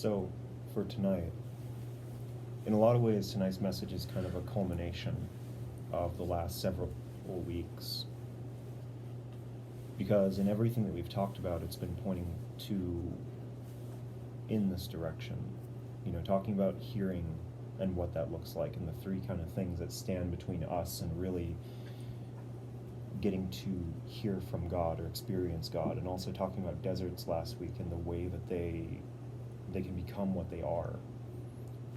So, for tonight, in a lot of ways, tonight's message is kind of a culmination of the last several weeks. Because in everything that we've talked about, it's been pointing to in this direction. Talking about hearing and what that looks like, and the three kind of things that stand between us and really getting to hear from God or experience God, and also talking about deserts last week and the way that they can become what they are.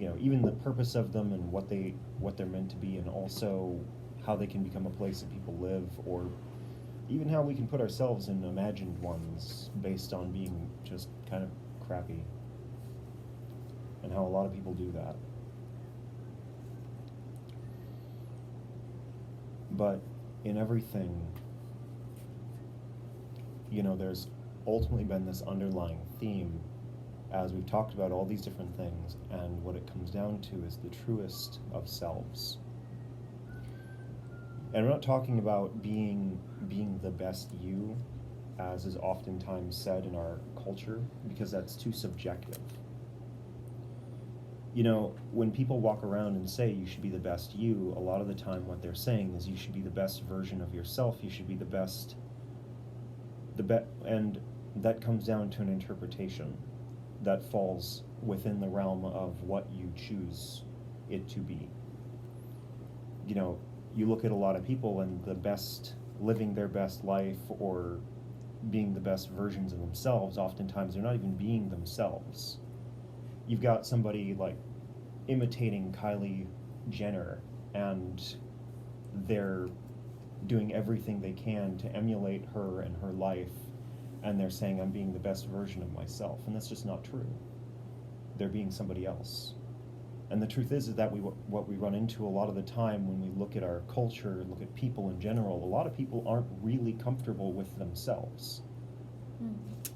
Even the purpose of them and what they're meant to be, and also how they can become a place that people live, or even how we can put ourselves in imagined ones based on being just kind of crappy, and how a lot of people do that. But in everything, there's ultimately been this underlying theme as we've talked about all these different things, and what it comes down to is the truest of selves. And we're not talking about being the best you, as is oftentimes said in our culture, because that's too subjective. When people walk around and say you should be the best you, a lot of the time what they're saying is you should be the best version of yourself, you should be the best, and that comes down to an interpretation that falls within the realm of what you choose it to be. You look at a lot of people and the best, living their best life or being the best versions of themselves, oftentimes they're not even being themselves. You've got somebody like imitating Kylie Jenner, and they're doing everything they can to emulate her and her life, and they're saying, I'm being the best version of myself, and that's just not true. They're being somebody else. And the truth is that what we run into a lot of the time when we look at our culture and look at people in general, a lot of people aren't really comfortable with themselves.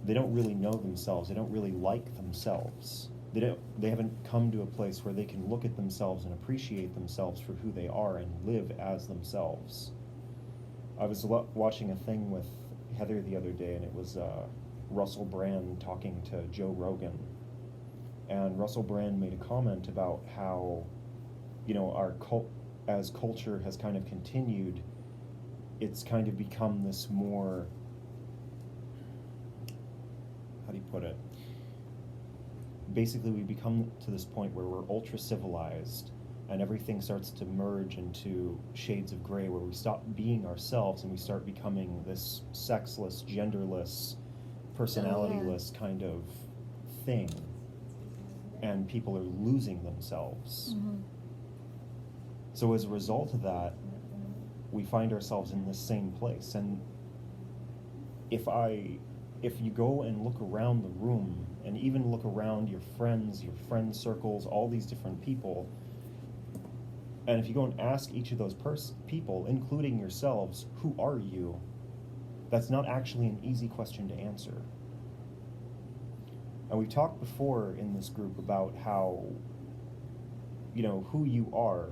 They don't really know themselves. They don't really like themselves. They haven't come to a place where they can look at themselves and appreciate themselves for who they are and live as themselves. I was watching a thing with Heather the other day, and it was Russell Brand talking to Joe Rogan. And Russell Brand made a comment about how, our as culture has kind of continued, it's kind of become this more, how do you put it? Basically, we become to this point where we're ultra civilized, and everything starts to merge into shades of gray, where we stop being ourselves and we start becoming this sexless, genderless, personalityless kind of thing. And people are losing themselves. So as a result of that, we find ourselves in this same place. And if you go and look around the room, and even look around your friend circles, all these different people, and if you go and ask each of those people, including yourselves, who are you? That's not actually an easy question to answer. And we've talked before in this group about how, who you are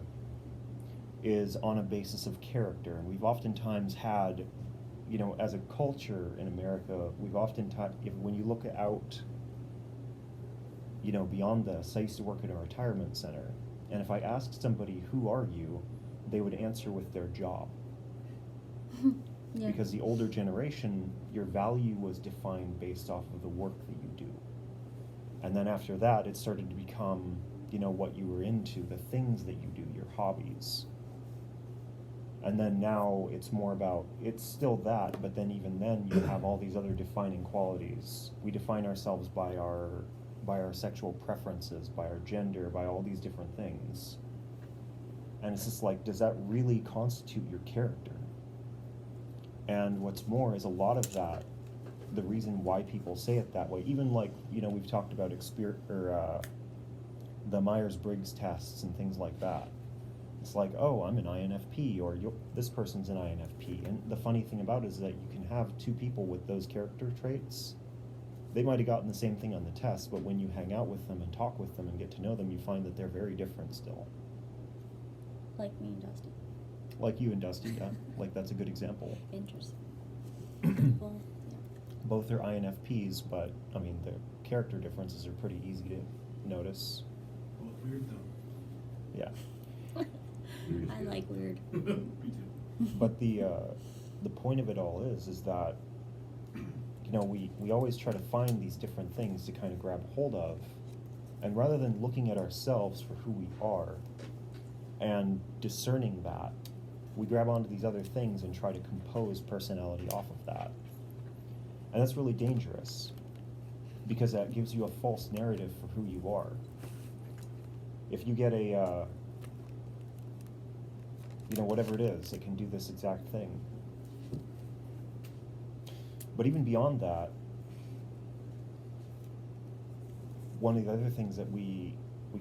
is on a basis of character. And we've oftentimes had, as a culture in America, we've oftentimes, when you look out, beyond this, I used to work at a retirement center. And if I asked somebody, who are you? They would answer with their job. Yeah. Because the older generation, your value was defined based off of the work that you do. And then after that, it started to become, what you were into, the things that you do, your hobbies. And then now it's more about, it's still that, but then even then you have all these other defining qualities. We define ourselves by our sexual preferences, by our gender, by all these different things. And it's just like, does that really constitute your character? And what's more is a lot of that, the reason why people say it that way, even like, we've talked about the Myers-Briggs tests and things like that. It's like, oh, I'm an INFP, or this person's an INFP. And the funny thing about it is that you can have two people with those character traits. They might have gotten the same thing on the test, but when you hang out with them and talk with them and get to know them, you find that they're very different still. Like me and Dusty. Like you and Dusty, yeah. Like, that's a good example. Interesting. Well, yeah. both are INFPs, but I mean the character differences are pretty easy to notice. Both weird though. Yeah. I like weird. Me too. But the point of it all is that, you know, we always try to find these different things to kind of grab hold of, and rather than looking at ourselves for who we are and discerning that, we grab onto these other things and try to compose personality off of that. And that's really dangerous, because that gives you a false narrative for who you are. If you get a, you know, whatever it is, it can do this exact thing. But even beyond that, one of the other things that we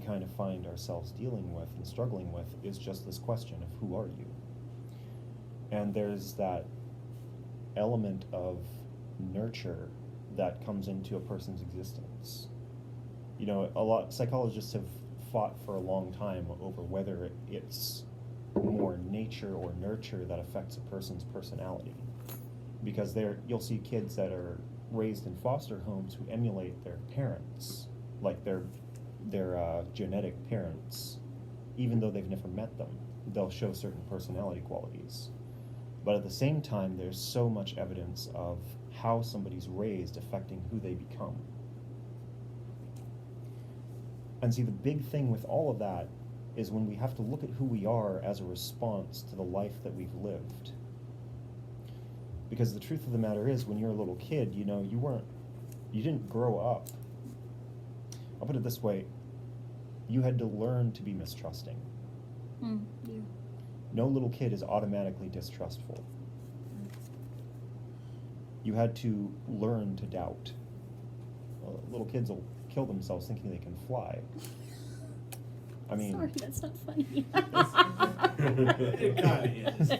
kind of find ourselves dealing with and struggling with is just this question of who are you? And there's that element of nurture that comes into a person's existence. You know, a lot psychologists have fought for a long time over whether it's more nature or nurture that affects a person's personality. Because you'll see kids that are raised in foster homes who emulate their parents, like their genetic parents, even though they've never met them. They'll show certain personality qualities. But at the same time, there's so much evidence of how somebody's raised affecting who they become. And see, the big thing with all of that is when we have to look at who we are as a response to the life that we've lived. Because the truth of the matter is, when you're a little kid, you know, you didn't grow up. I'll put it this way, you had to learn to be mistrusting. Yeah. No little kid is automatically distrustful. You had to learn to doubt. Well, little kids will kill themselves thinking they can fly. I mean... Sorry, that's not funny. It kinda is.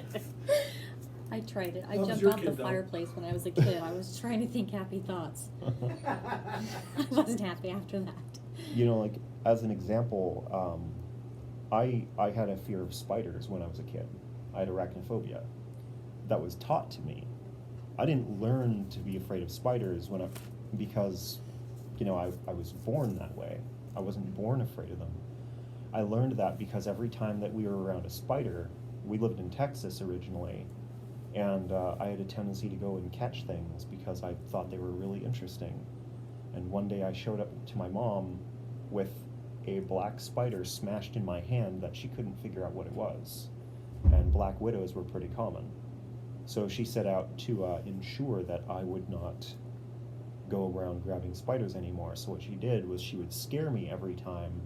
I tried it. I That was jumped your off the kid, though. fireplace when I was a kid. I was trying to think happy thoughts. I wasn't happy after that. You know, like, as an example, I had a fear of spiders when I was a kid. I had arachnophobia. That was taught to me. I didn't learn to be afraid of spiders because, you know, I was born that way. I wasn't born afraid of them. I learned that because every time that we were around a spider, we lived in Texas originally, and I had a tendency to go and catch things because I thought they were really interesting. And one day I showed up to my mom with a black spider smashed in my hand that she couldn't figure out what it was. And black widows were pretty common. So she set out to ensure that I would not go around grabbing spiders anymore. So what she did was she would scare me every time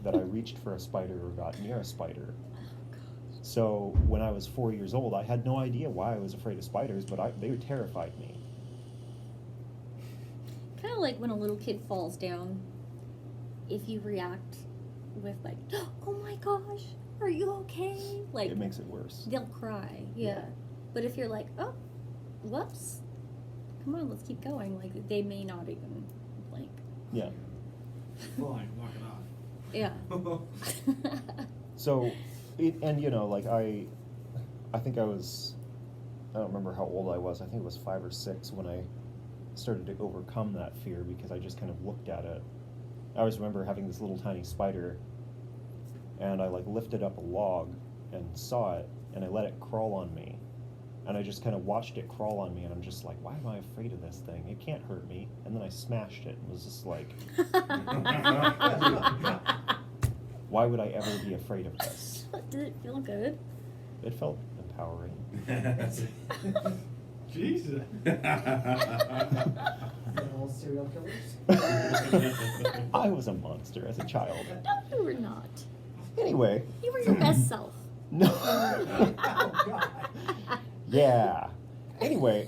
that I reached for a spider or got near a spider. So when I was 4 years old, I had no idea why I was afraid of spiders, but they terrified me. Kind of like when a little kid falls down. If you react with like, "Oh my gosh, are you okay?" Like, It makes it worse. they'll cry. Yeah. But if you're like, "Oh, whoops, come on, let's keep going," like they may not even like. Yeah. Fine, knock it off. Yeah. So, and you know, like I think I don't remember how old I was. I think it was 5 or 6 when I started to overcome that fear because I just kind of looked at it. I always remember having this little tiny spider, and I like lifted up a log and saw it, and I let it crawl on me. And I just kind of watched it crawl on me, and I'm just like, why am I afraid of this thing? It can't hurt me. And then I smashed it and was just like, why would I ever be afraid of this? Did it feel good? It felt empowering. Jesus. All serial killers. I was a monster as a child. No, you were not. Anyway. You were your best self. No. Oh, God. Yeah. Anyway,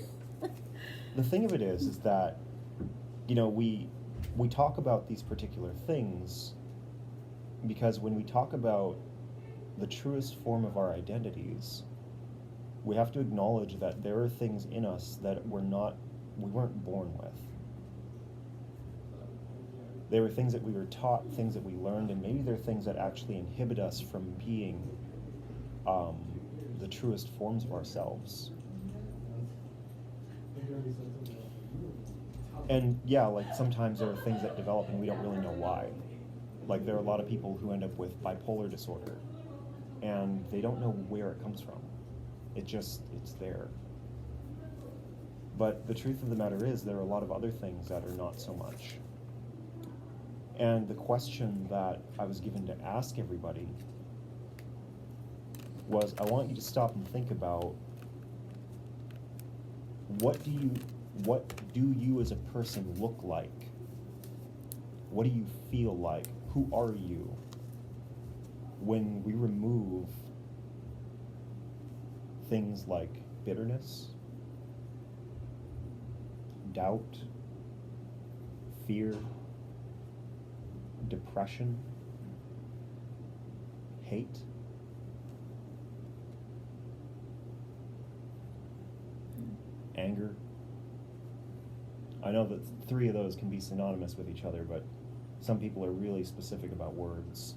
the thing of it is that, you know, we talk about these particular things because when we talk about the truest form of our identities, we have to acknowledge that there are things in us that we weren't born with. There were things that we were taught, things that we learned, and maybe there are things that actually inhibit us from being the truest forms of ourselves. And yeah, like sometimes there are things that develop and we don't really know why. Like there are a lot of people who end up with bipolar disorder and they don't know where it comes from. It's there. But the truth of the matter is there are a lot of other things that are not so much. And the question that I was given to ask everybody was, I want you to stop and think about what do you as a person look like? What do you feel like? Who are you when we remove things like bitterness, doubt, fear, depression, hate? Anger. I know that three of those can be synonymous with each other, but some people are really specific about words.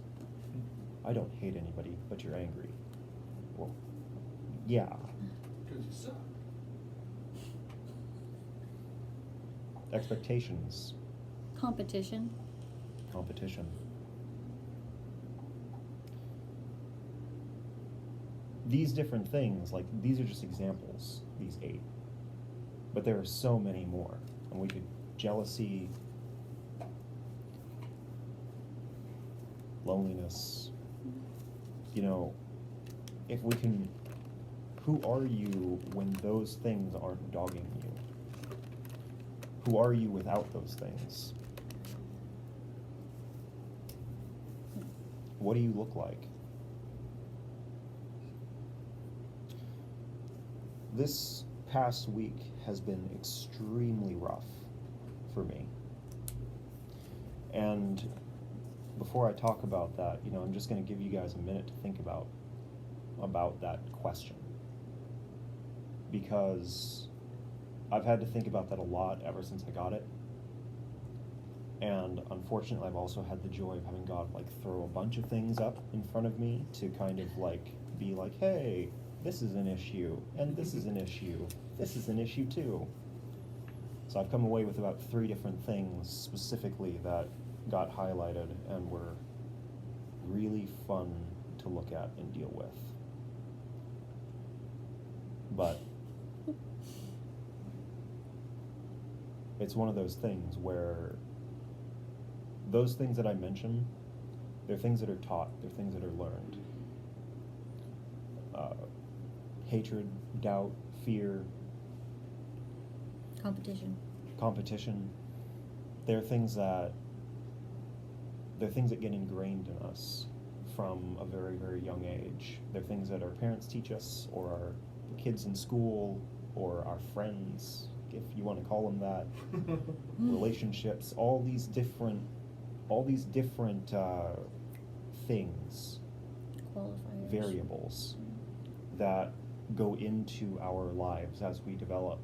I don't hate anybody, but you're angry. Well, yeah. Because you suck. Expectations, Competition. competition. These different things, like, these are just examples, these 8. But there are so many more. And we could, jealousy, loneliness, you know, if we can, who are you when those things aren't dogging you? Who are you without those things? What do you look like? This past week has been extremely rough for me. And before I talk about that, you know, I'm just going to give you guys a minute to think about that question. Because I've had to think about that a lot ever since I got it. And unfortunately, I've also had the joy of having God like throw a bunch of things up in front of me to kind of like be like, hey, this is an issue, and this is an issue, this is an issue too. So I've come away with about 3 different things specifically that got highlighted and were really fun to look at and deal with. But it's one of those things where those things that I mention, they're things that are taught, they're things that are learned. Hatred, doubt, fear, competition, they're things that get ingrained in us from a very, very young age. They're things that our parents teach us, or our kids in school, or our friends, if you want to call them that, relationships, all these different things, Qualifiers. variables that go into our lives as we develop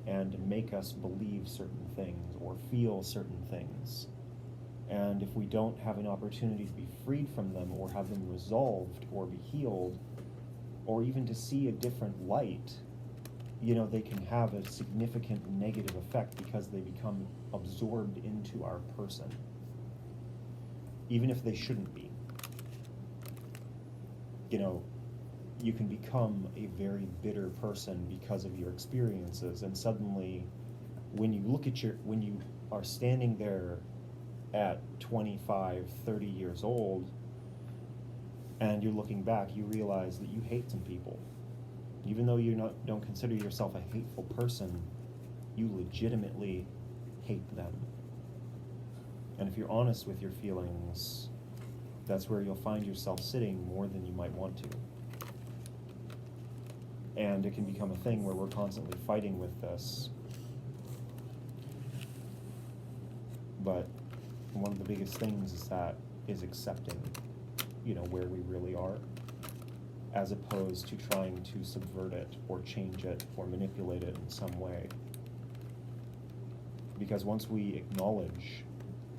and make us believe certain things or feel certain things. And if we don't have an opportunity to be freed from them or have them resolved or be healed or even to see a different light, you know, they can have a significant negative effect because they become absorbed into our person, even if they shouldn't be. You know, you can become a very bitter person because of your experiences, and suddenly when you are standing there at 25, 30 years old and you're looking back, you realize that you hate some people. Even though you don't consider yourself a hateful person, you legitimately hate them. And if you're honest with your feelings, that's where you'll find yourself sitting more than you might want to. And it can become a thing where we're constantly fighting with this. But one of the biggest things is accepting, you know, where we really are, as opposed to trying to subvert it or change it or manipulate it in some way. Because once we acknowledge,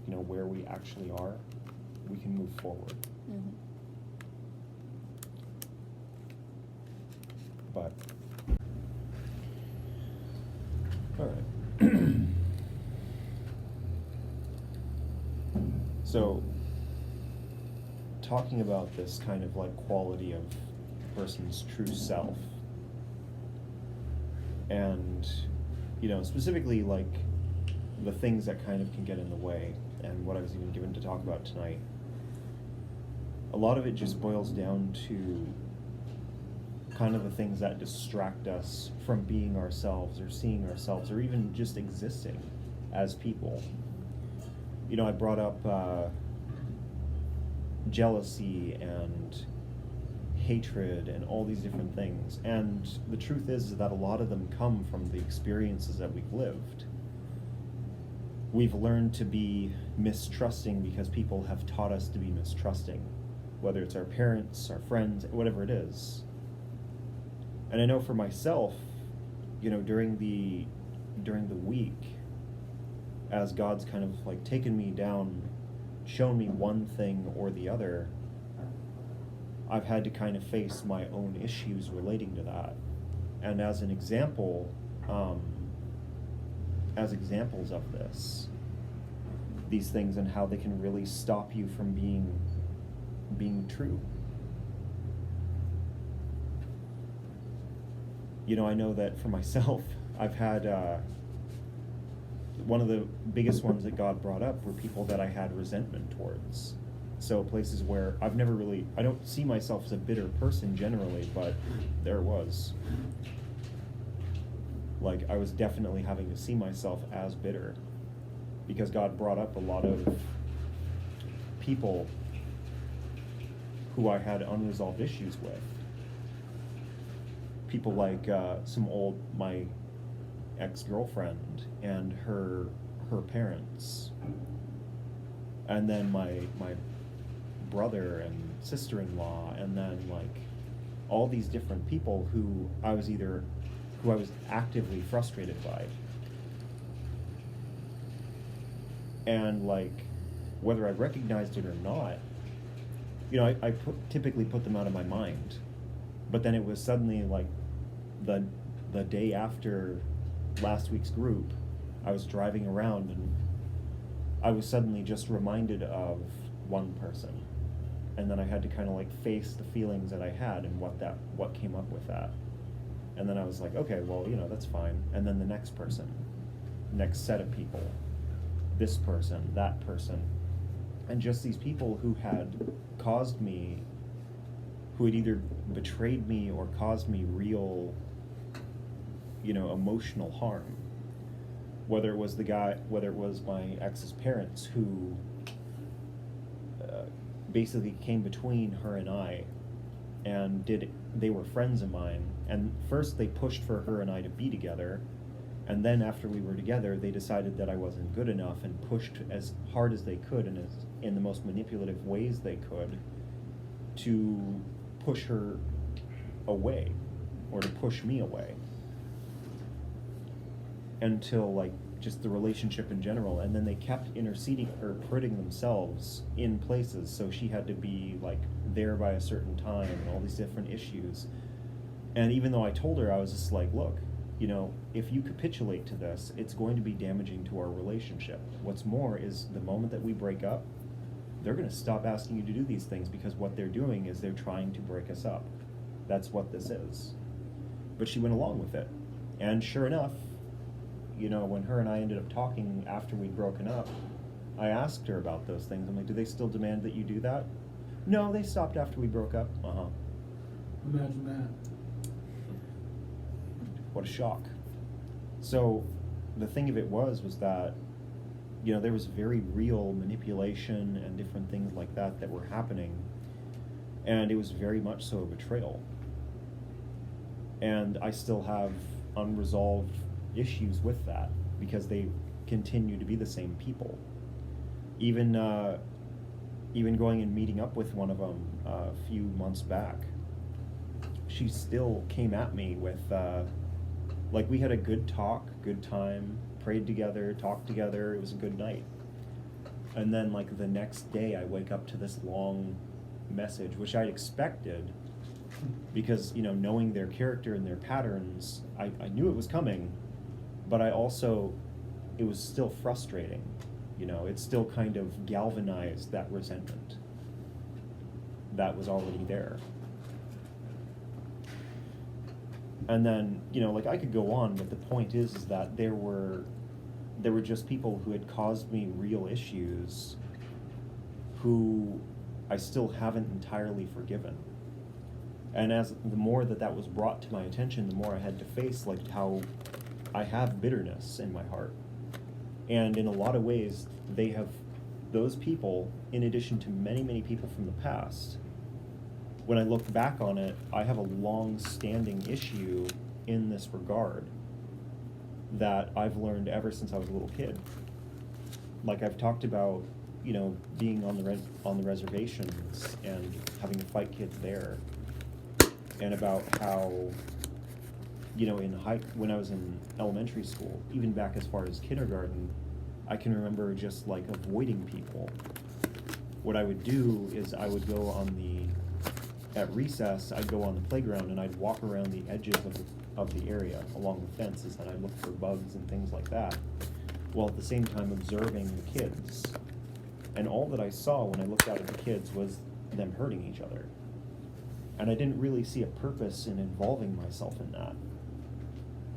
you know, where we actually are, we can move forward. Mm-hmm. But, all right. So, talking about this kind of like quality of a person's true self, and, you know, specifically like the things that kind of can get in the way, and what I was even given to talk about tonight, a lot of it just boils down to kind of the things that distract us from being ourselves or seeing ourselves or even just existing as people. You know, I brought up jealousy and hatred and all these different things, and the truth is that a lot of them come from the experiences that we've lived. We've learned to be mistrusting because people have taught us to be mistrusting, whether it's our parents, our friends, whatever it is. And I know for myself, you know, during the week, as God's kind of like taken me down, shown me one thing or the other, I've had to kind of face my own issues relating to that. And as an example, as examples of this, these things and how they can really stop you from being true. You know, I know that for myself, I've had one of the biggest ones that God brought up were people that I had resentment towards. So places where I don't see myself as a bitter person generally, but there was. Like, I was definitely having to see myself as bitter, because God brought up a lot of people who I had unresolved issues with. People like my ex-girlfriend and her parents, and then my brother and sister-in-law, and then like all these different people who I was actively frustrated by. And like, whether I recognized it or not, you know, I typically put them out of my mind. But then it was suddenly like the day after last week's group, I was driving around and I was suddenly just reminded of one person. And then I had to kind of like face the feelings that I had and what came up with that. And then I was like, okay, well, you know, that's fine. And then the next person, next set of people, this person, that person, and just these people who had either betrayed me or caused me real, you know, emotional harm. Whether it was my ex's parents who basically came between her and I, and they were friends of mine, and first they pushed for her and I to be together, and then after we were together, they decided that I wasn't good enough and pushed as hard as they could and in the most manipulative ways they could to push her away, or to push me away, until like just the relationship in general. And then they kept interceding or putting themselves in places, so she had to be like there by a certain time and all these different issues. And even though I told her, I was just like, look, you know, if you capitulate to this, it's going to be damaging to our relationship. What's more is the moment that we break up, they're going to stop asking you to do these things, because what they're doing is they're trying to break us up. That's what this is. But she went along with it. And sure enough, you know, when her and I ended up talking after we'd broken up, I asked her about those things. I'm like, do they still demand that you do that? No, they stopped after we broke up. Uh-huh. Imagine that. What a shock. So the thing of it was that, you know, there was very real manipulation and different things like that were happening, and it was very much so a betrayal. And I still have unresolved issues with that, because they continue to be the same people. Even going and meeting up with one of them a few months back, she still came at me with like, we had a good time, prayed together, talked together, it was a good night. And then like the next day I wake up to this long message, which I'd expected, because, you know, knowing their character and their patterns, I knew it was coming, but it was still frustrating, You know, it still kind of galvanized that resentment that was already there. And then, you know, like I could go on, but the point is that there were just people who had caused me real issues who I still haven't entirely forgiven. And as the more that was brought to my attention, the more I had to face like how I have bitterness in my heart. And in a lot of ways, those people, in addition to many, many people from the past, when I look back on it, I have a long-standing issue in this regard that I've learned ever since I was a little kid. Like I've talked about, you know, being on the reservations and having to fight kids there, and about how, you know, when I was in elementary school, even back as far as kindergarten, I can remember just like avoiding people. What I would do is I would go at recess, I'd go on the playground and I'd walk around the edges of the area along the fences, and I'd look for bugs and things like that, while at the same time observing the kids. And all that I saw when I looked out at the kids was them hurting each other. And I didn't really see a purpose in involving myself in that.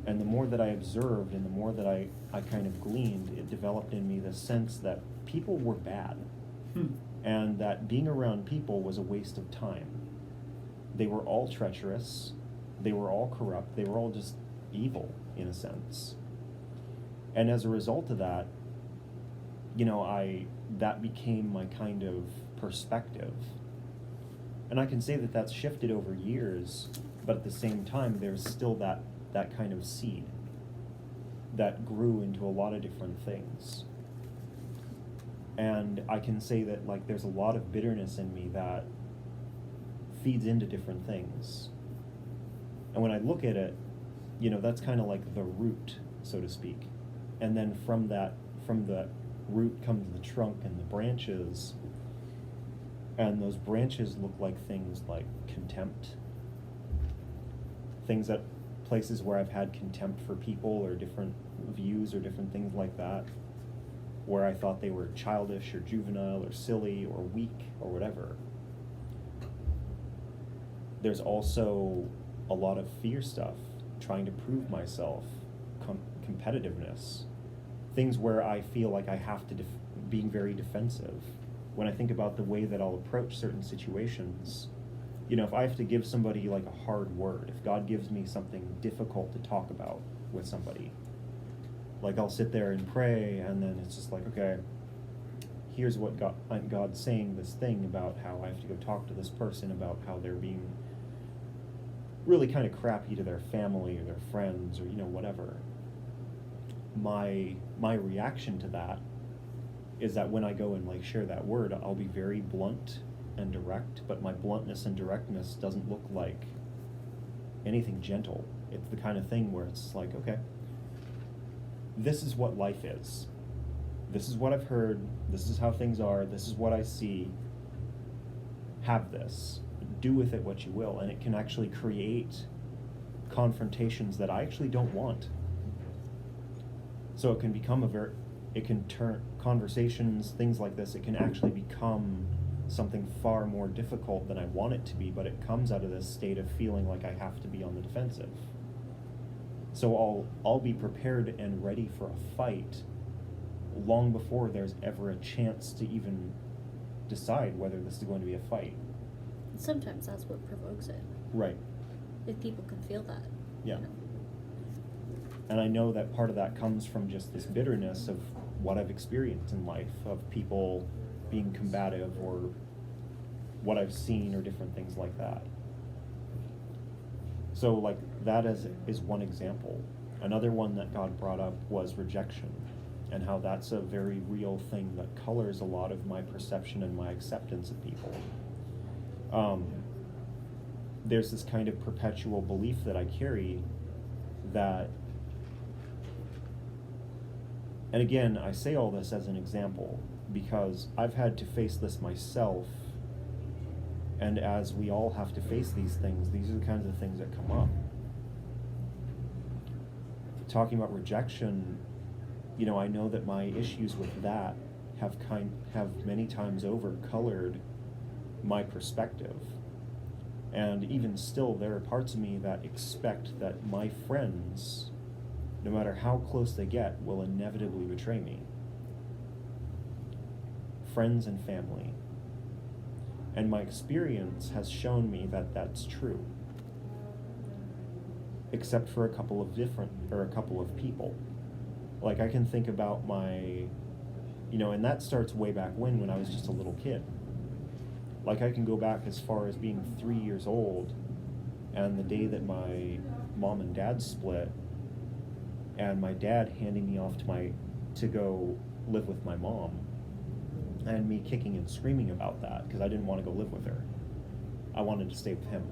And the more that I observed and the more that I kind of gleaned, it developed in me this sense that people were bad. And that being around people was a waste of time. They were all treacherous. They were all corrupt. They were all just evil, in a sense. And as a result of that, you know, that became my kind of perspective. And I can say that that's shifted over years, but at the same time, there's still that kind of seed that grew into a lot of different things. And I can say that, like, there's a lot of bitterness in me that feeds into different things. And when I look at it, you know, that's kind of like the root, so to speak. And then from the root comes the trunk and the branches. And those branches look like things like contempt. Places where I've had contempt for people or different views or different things like that, where I thought they were childish or juvenile or silly or weak or whatever. There's also a lot of fear stuff, trying to prove myself, competitiveness, things where I feel like I have to being very defensive. When I think about the way that I'll approach certain situations, you know, if I have to give somebody like a hard word, if God gives me something difficult to talk about with somebody, like I'll sit there and pray, and then it's just like, okay, here's what God's saying this thing about how I have to go talk to this person about how they're being really kind of crappy to their family or their friends or, you know, whatever. My reaction to that is that when I go and like share that word, I'll be very blunt and direct, but my bluntness and directness doesn't look like anything gentle. It's the kind of thing where it's like, okay, this is what life is. This is what I've heard. This is how things are. This is what I see. Have this. Do with it what you will. And it can actually create confrontations that I actually don't want. So it can become it can turn conversations, things like this, it can actually become something far more difficult than I want it to be, but it comes out of this state of feeling like I have to be on the defensive. So I'll be prepared and ready for a fight long before there's ever a chance to even decide whether this is going to be a fight. Sometimes that's what provokes it. Right. If people can feel that. Yeah. You know? And I know that part of that comes from just this bitterness of what I've experienced in life, of people being combative or what I've seen or different things like that. So like that is one example. Another one that God brought up was rejection, and how that's a very real thing that colors a lot of my perception and my acceptance of people. There's this kind of perpetual belief that I carry that, and again, I say all this as an example because I've had to face this myself, and as we all have to face these things, these are the kinds of things that come up. Talking about rejection, you know, I know that my issues with that have many times over colored my perspective. And even still, there are parts of me that expect that my friends, no matter how close they get, will inevitably betray me. Friends and family. And my experience has shown me that that's true. Except for a couple of people. Like, I can think about my, and that starts way back when I was just a little kid. Like, I can go back as far as being 3 years old, and the day that my mom and dad split, and my dad handing me off to go live with my mom, and me kicking and screaming about that because I didn't want to go live with her. I wanted to stay with him,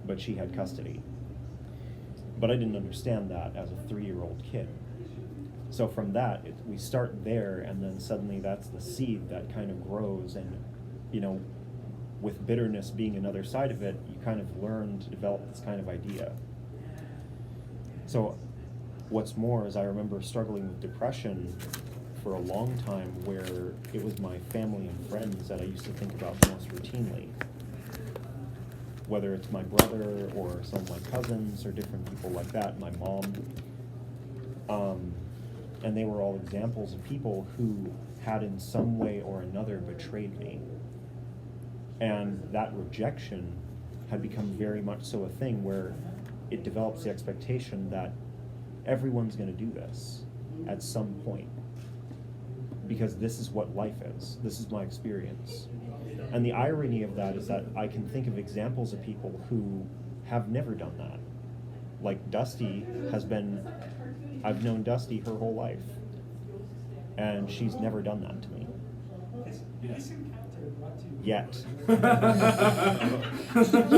but she had custody. But I didn't understand that as a 3-year-old kid. So from that, we start there, and then suddenly that's the seed that kind of grows, and with bitterness being another side of it, you kind of learn to develop this kind of idea. So what's more is I remember struggling with depression for a long time, where it was my family and friends that I used to think about most routinely. Whether it's my brother or some of my cousins or different people like that, my mom. And they were all examples of people who had in some way or another betrayed me. And that rejection had become very much so a thing where it develops the expectation that everyone's going to do this at some point. Because this is what life is. This is my experience. And the irony of that is that I can think of examples of people who have never done that. Like Dusty I've known Dusty her whole life. And she's never done that to me. Yet. You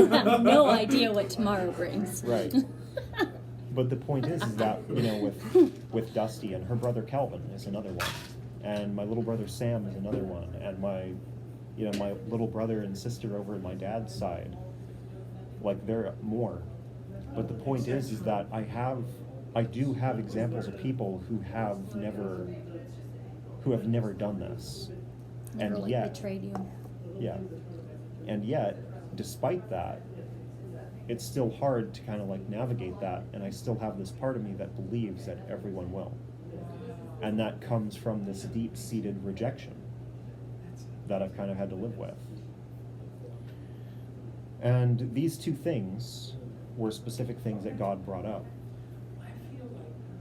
have no idea what tomorrow brings. Right. But the point is that, with Dusty, and her brother Calvin is another one. And my little brother Sam is another one. And my little brother and sister over on my dad's side. Like, there are more. But the point is that I do have examples of people who have never done this. Never, And yet, betrayed you. yeah. And yet, despite that, it's still hard to kind of navigate that, and I still have this part of me that believes that everyone will. And that comes from this deep-seated rejection that I've kind of had to live with. And these two things were specific things that God brought up.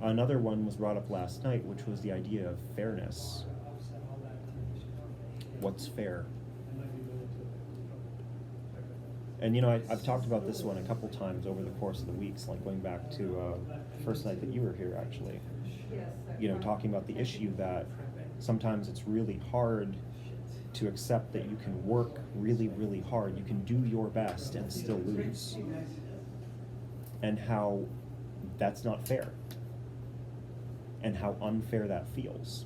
Another one was brought up last night, which was the idea of fairness. What's fair? And I've talked about this one a couple times over the course of the weeks, like going back to the first night that you were here, actually. Talking about the issue that sometimes it's really hard to accept that you can work really, really hard. You can do your best and still lose. And how that's not fair. And how unfair that feels.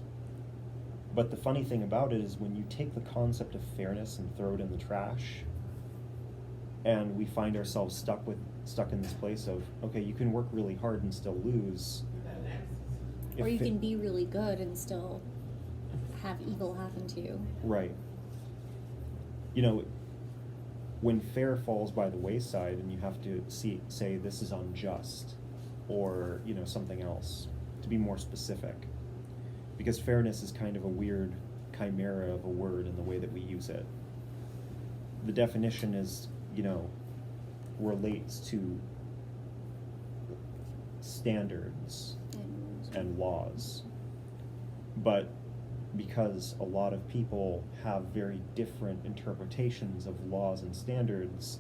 But the funny thing about it is when you take the concept of fairness and throw it in the trash, and we find ourselves stuck in this place of, okay, you can work really hard and still lose. Or you can be really good and still have evil happen to you. Right. When fair falls by the wayside and you have to say this is unjust, or something else, to be more specific, because fairness is kind of a weird chimera of a word in the way that we use it. The definition is, relates to standards and laws. But because a lot of people have very different interpretations of laws and standards,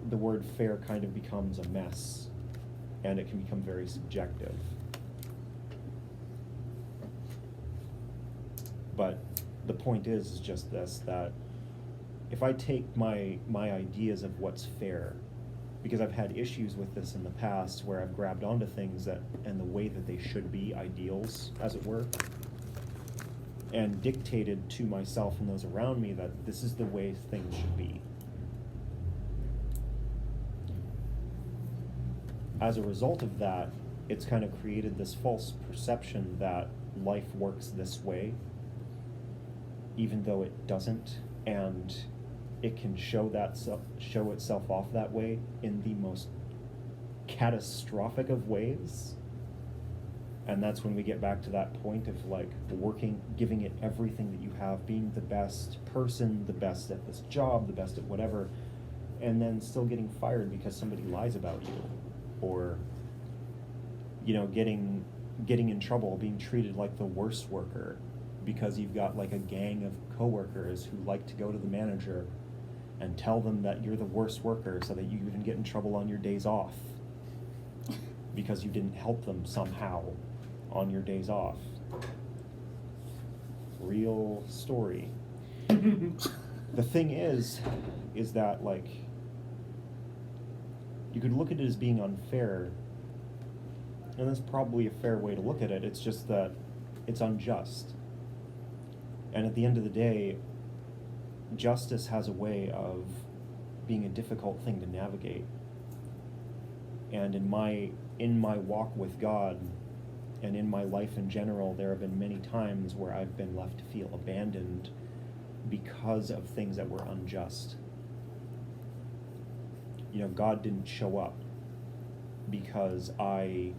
the word fair kind of becomes a mess, and it can become very subjective. But the point is just this, that if I take my ideas of what's fair, because I've had issues with this in the past where I've grabbed onto things and the way that they should be, ideals, as it were, and dictated to myself and those around me that this is the way things should be. As a result of that, it's kind of created this false perception that life works this way, even though it doesn't, and it can show itself off that way in the most catastrophic of ways. And that's when we get back to that point of like working, giving it everything that you have, being the best person, the best at this job, the best at whatever, and then still getting fired because somebody lies about you, or, you know, getting in trouble, being treated like the worst worker because you've got like a gang of coworkers who like to go to the manager and tell them that you're the worst worker so that you even get in trouble on your days off because you didn't help them somehow on your days off. Real story. The thing is that like, you could look at it as being unfair, and that's probably a fair way to look at it. It's just that it's unjust. And at the end of the day, justice has a way of being a difficult thing to navigate. And in my walk with God, and in my life in general, there have been many times where I've been left to feel abandoned because of things that were unjust. You know, God didn't show up because I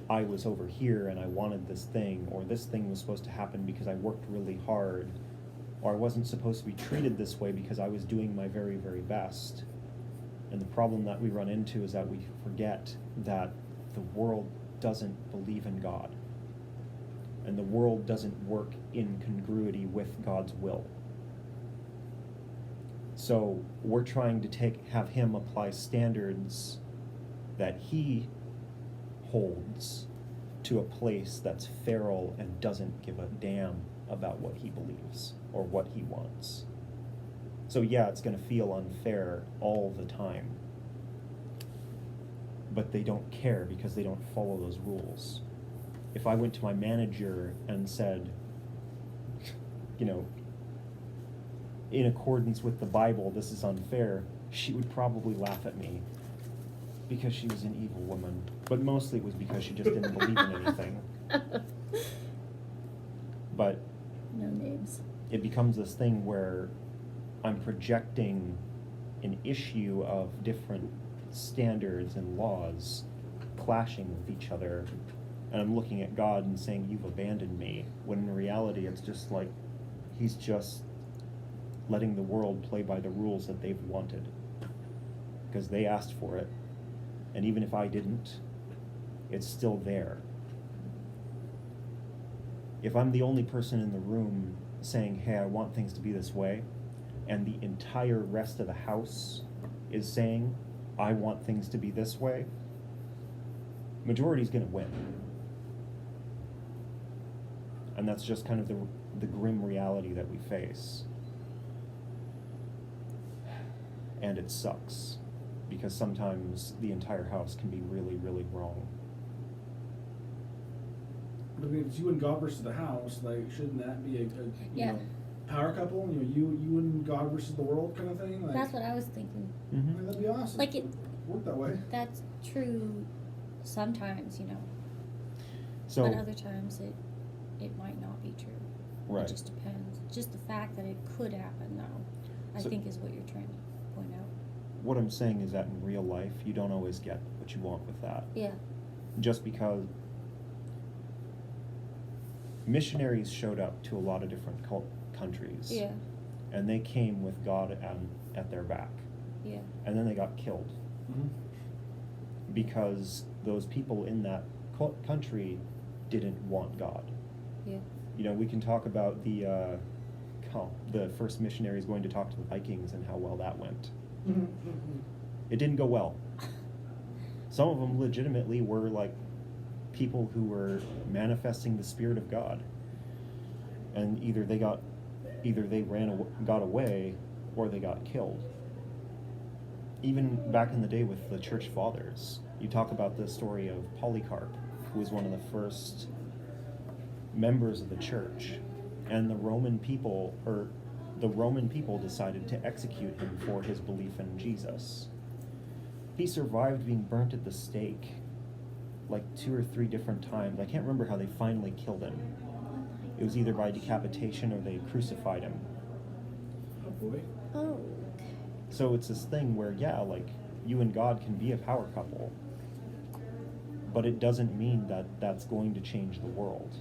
was over here and I wanted this thing, or this thing was supposed to happen because I worked really hard, or I wasn't supposed to be treated this way because I was doing my very, very best. And the problem that we run into is that we forget that the world doesn't believe in God, and the world doesn't work in congruity with God's will. So we're trying to have him apply standards that he holds to a place that's feral and doesn't give a damn about what he believes or what he wants. So yeah, it's going to feel unfair all the time, but they don't care because they don't follow those rules. If I went to my manager and said, you know, in accordance with the Bible, this is unfair, she would probably laugh at me because she was an evil woman. But mostly it was because she just didn't believe in anything. But No names. it becomes this thing where I'm projecting an issue of different standards and laws clashing with each other, and I'm looking at God and saying, you've abandoned me, when in reality it's just like he's just letting the world play by the rules that they've wanted because they asked for it, and even if I didn't, it's still there. If I'm the only person in the room saying, hey, I want things to be this way, and the entire rest of the house is saying, I want things to be this way, majority's gonna win. And that's just kind of the grim reality that we face. And it sucks, because sometimes the entire house can be really, really wrong. But I mean, if it's you and God versus the house, like, shouldn't that be a Yeah. know, power couple? You know, you and God versus the world kind of thing? Like, That's what I was thinking. I mean, that'd be awesome. Like, it, Work that way. that's true sometimes, you know. So, But other times it might not be true. right. It just depends. Just the fact that it could happen, though, I So- think is what you're trying to point out. What I'm saying is that in real life, you don't always get what you want with that. Yeah. Just because missionaries showed up to a lot of different countries, Yeah. and they came with God at their back, Yeah. and then they got killed Mm-hmm. because those people in that country didn't want God. Yeah. You know, we can talk about the first missionaries going to talk to the Vikings and how well that went. It didn't go well. Some of them legitimately were like people who were manifesting the Spirit of God, and either they got got away, or they got killed. Even back in the day with the church fathers, you talk about the story of Polycarp, who was one of the first members of the church, and the Roman people decided to execute him for his belief in Jesus. He survived being burnt at the stake like 2 or 3 different times. I can't remember how they finally killed him. It was either by decapitation or they crucified him. Oh boy. Oh. So it's this thing where, yeah, like, you and God can be a power couple, but it doesn't mean that that's going to change the world.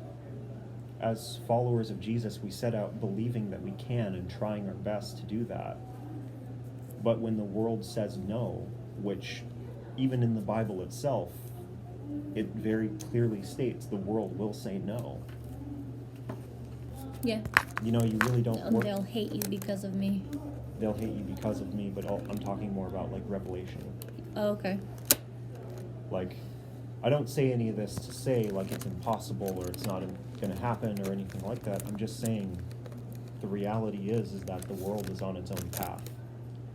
As followers of Jesus, we set out believing that we can and trying our best to do that. But when the world says no, which even in the Bible itself, it very clearly states the world will say no. Yeah. You know, you really don't work. They'll hate you because of me. They'll hate you because of me, but I'm talking more about like Revelation. Oh, okay. Like, I don't say any of this to say like it's impossible or it's not going to happen or anything like that. I'm just saying the reality is that the world is on its own path.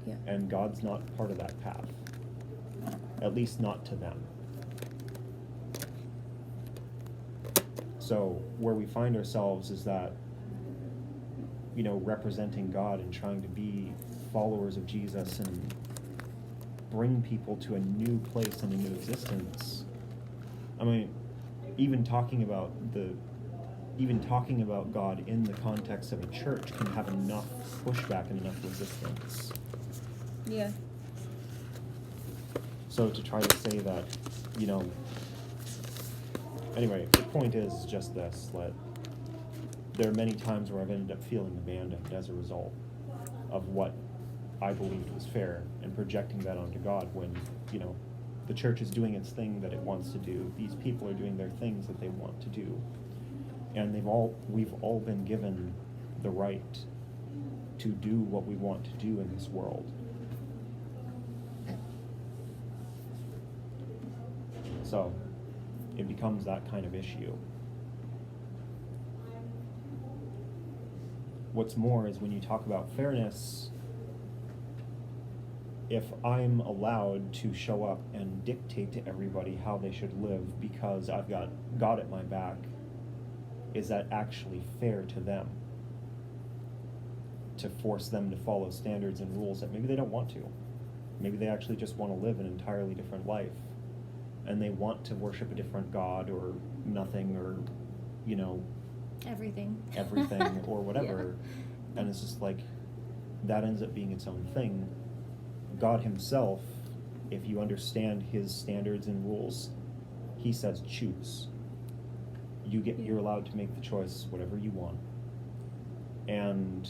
Yeah. And God's not part of that path. At least not to them. So where we find ourselves is that, you know, representing God and trying to be followers of Jesus and bring people to a new place and a new existence. I mean, even talking about God in the context of a church can have enough pushback and enough resistance. Yeah. So to try to say that, you know, anyway, the point is just this, that there are many times where I've ended up feeling abandoned as a result of what I believed was fair and projecting that onto God when, you know, the church is doing its thing that it wants to do. These people are doing their things that they want to do. And we've all been given the right to do what we want to do in this world. So it becomes that kind of issue. What's more is when you talk about fairness, if I'm allowed to show up and dictate to everybody how they should live because I've got God at my back, is that actually fair to them? To force them to follow standards and rules that maybe they don't want to. Maybe they actually just want to live an entirely different life. And they want to worship a different God or nothing or, you know, Everything or whatever. Yeah. And it's just like, that ends up being its own thing. God himself, if you understand his standards and rules, he says choose. You're allowed to make the choice whatever you want. And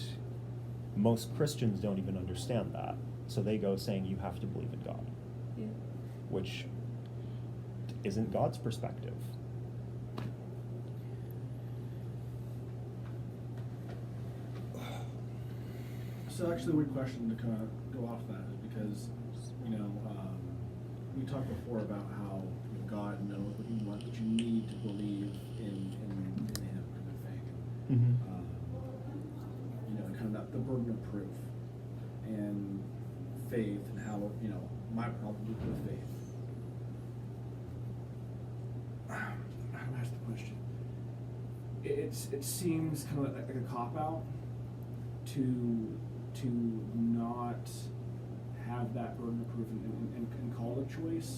most Christians don't even understand that. So they go saying you have to believe in God. Yeah. Which isn't God's perspective. So actually, a weird question to kind of go off that is because, you know, we talked before about how God knows what you want, but you need to believe in Him kind of thing. Mm-hmm. You know, kind of the burden of proof and faith and how, you know, my problem with faith. How do I ask the question? It seems kind of like a cop-out to not have that burden of proof and call it a choice.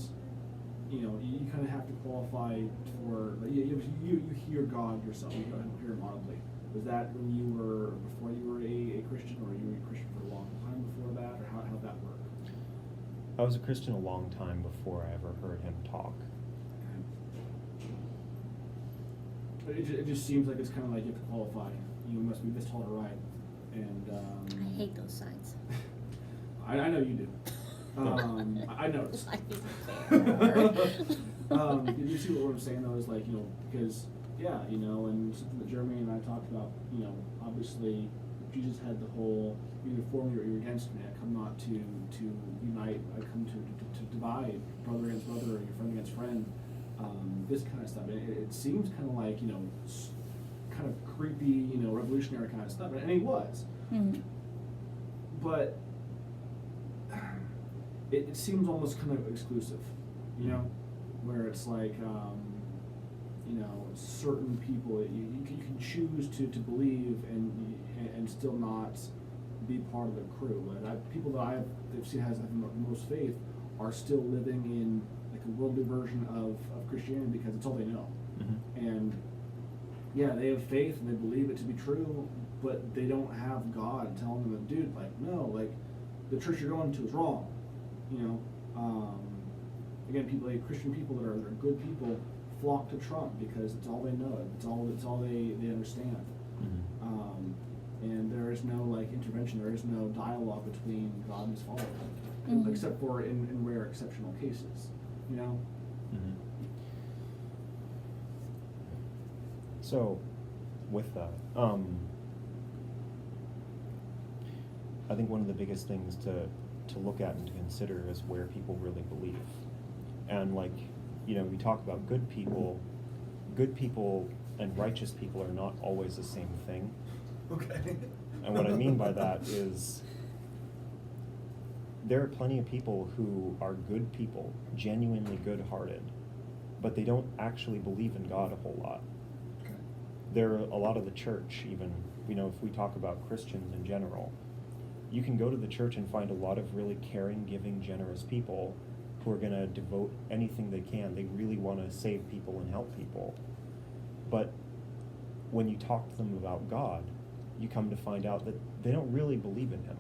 You know, you kind of have to qualify for, you hear God yourself, you don't hear him audibly. Was that when you were, before you were a Christian, or you were a Christian for a long time before that, or how'd that work? I was a Christian a long time before I ever heard him talk. It just seems like it's kind of like you have to qualify. You must be this tall to ride. And I hate those signs. I know you do. I noticed. You see what I'm saying though is like, you know, because yeah, you know, and something that Jeremy and I talked about, you know, obviously Jesus had the whole either for me or you're against me. I come not to unite. I come to divide, brother against brother, or your friend against friend. This kind of stuff. It seems kind of like, you know, kind of creepy, you know, revolutionary kind of stuff, and he was. Mm-hmm. But it seems almost kind of exclusive, you know, where it's like, you know, certain people you can choose to believe and still not be part of the crew. And people that I've seen has the most faith are still living in the a worldly version of Christianity because it's all they know. Mm-hmm. And yeah, they have faith and they believe it to be true, but they don't have God telling them, dude, like, no, like, the church you're going to is wrong. You know, again, people, like Christian people that are good people, flock to Trump because it's all they know. It's all they understand. Mm-hmm. And there is no like intervention. There is no dialogue between God and His followers, Mhm. except for in rare exceptional cases. You know. Mm-hmm. So, with that, I think one of the biggest things to look at and to consider is where people really believe. And like, you know, we talk about good people and righteous people are not always the same thing. Okay. And what I mean by that is there are plenty of people who are good people, genuinely good-hearted, but they don't actually believe in God a whole lot. Okay. There are a lot of the church, even, you know, if we talk about Christians in general, you can go to the church and find a lot of really caring, giving, generous people who are going to devote anything they can. They really want to save people and help people. But when you talk to them about God, you come to find out that they don't really believe in Him.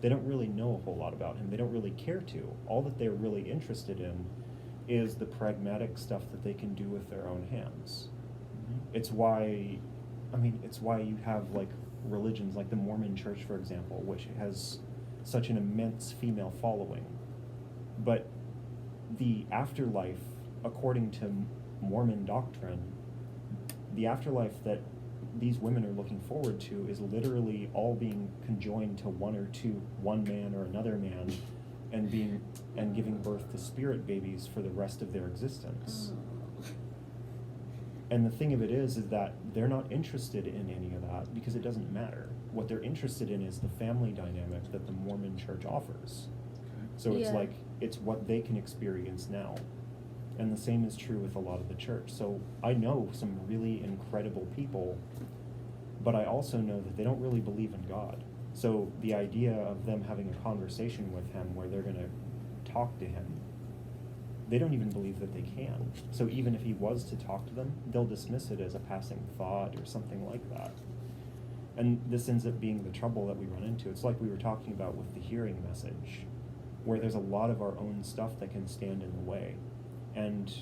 They don't really know a whole lot about Him. They don't really care to. All that they're really interested in is the pragmatic stuff that they can do with their own hands. It's why you have like religions like the Mormon Church, for example, which has such an immense female following. But the afterlife, according to Mormon doctrine, the afterlife that these women are looking forward to is literally all being conjoined to one man or another man, and giving birth to spirit babies for the rest of their existence. And the thing of it is that they're not interested in any of that because it doesn't matter. What they're interested in is the family dynamic that the Mormon Church offers. So it's Yeah. like, it's what they can experience now. And the same is true with a lot of the church. So I know some really incredible people, but I also know that they don't really believe in God. So the idea of them having a conversation with Him where they're going to talk to Him, they don't even believe that they can. So even if He was to talk to them, they'll dismiss it as a passing thought or something like that. And this ends up being the trouble that we run into. It's like we were talking about with the hearing message, where there's a lot of our own stuff that can stand in the way. And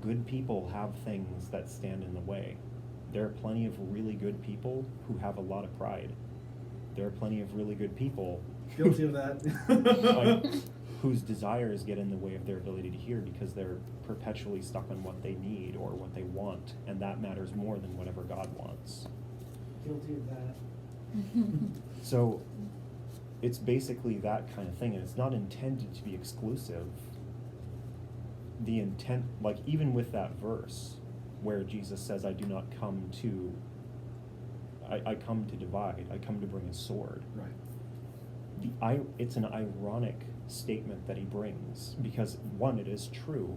good people have things that stand in the way. There are plenty of really good people who have a lot of pride. There are plenty of really good people Guilty of that. like, whose desires get in the way of their ability to hear because they're perpetually stuck on what they need or what they want, and that matters more than whatever God wants. Guilty of that. So it's basically that kind of thing, and it's not intended to be exclusive. The intent, like even with that verse where Jesus says, I come to divide, I come to bring a sword. Right. It's an ironic statement that He brings because, one, it is true,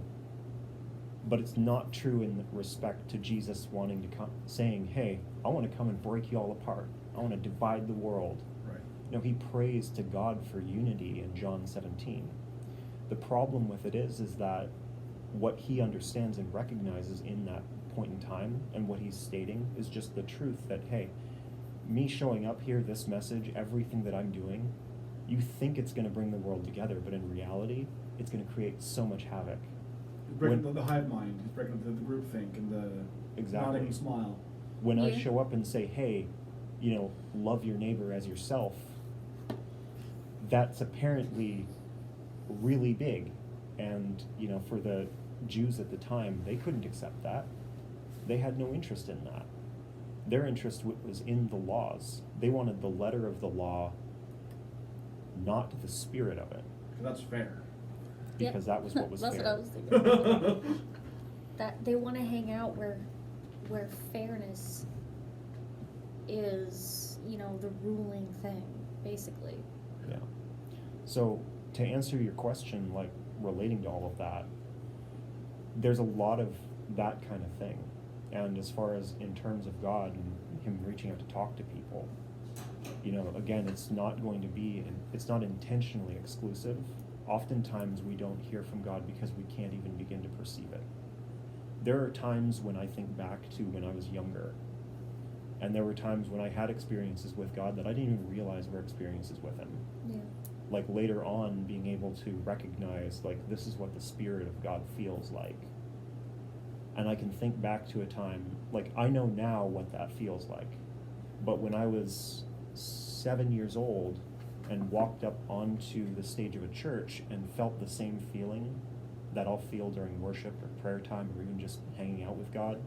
but it's not true in respect to Jesus wanting to come, saying, hey, I want to come and break you all apart. I want to divide the world. Right. No, He prays to God for unity in John 17. The problem with it is that what He understands and recognizes in that point in time and what He's stating is just the truth that, hey, me showing up here, this message, everything that I'm doing, you think it's going to bring the world together, but in reality, it's going to create so much havoc. He's breaking the hive mind. He's breaking the groupthink and the Exactly. nodding smile. When I Yeah. show up and say, hey, you know, love your neighbor as yourself, that's apparently really big. And, you know, for the Jews at the time, they couldn't accept that. They had no interest in that. Their interest was in the laws. They wanted the letter of the law, not the spirit of it, That's fair. Yep. because that was what was That's fair. what I was thinking. That they want to hang out where fairness is, you know, the ruling thing, basically. Yeah. So to answer your question, like relating to all of that, there's a lot of that kind of thing. And as far as in terms of God and Him reaching out to talk to people, you know, again, it's not intentionally exclusive. oftentimes we don't hear from God because we can't even begin to perceive it. There are times when I think back to when I was younger, and there were times when I had experiences with God that I didn't even realize were experiences with Him. Yeah. Like later on, being able to recognize, like, this is what the Spirit of God feels like. And I can think back to a time, like, I know now what that feels like. But when I was 7 years old and walked up onto the stage of a church and felt the same feeling that I'll feel during worship or prayer time or even just hanging out with God,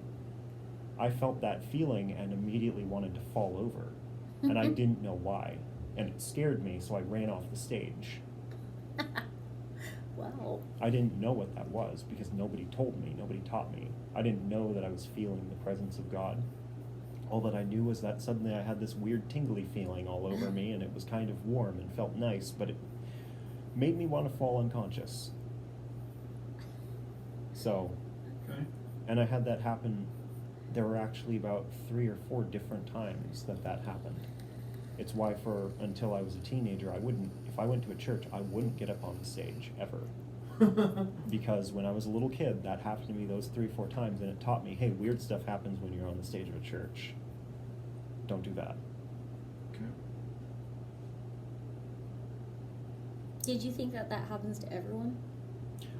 I felt that feeling and immediately wanted to fall over. And I didn't know why. And it scared me, so I ran off the stage. Wow. I didn't know what that was because nobody told me, nobody taught me. I didn't know that I was feeling the presence of God. All that I knew was that suddenly I had this weird tingly feeling all over me, and it was kind of warm and felt nice, but it made me want to fall unconscious. So, Okay. and I had that happen, there were actually about 3 or 4 different times that happened. It's why until I was a teenager, if I went to a church, I wouldn't get up on the stage, ever. Because when I was a little kid, that happened to me those 3 or 4 times, and it taught me, hey, weird stuff happens when you're on the stage of a church. Don't do that. Okay. Did you think that happens to everyone?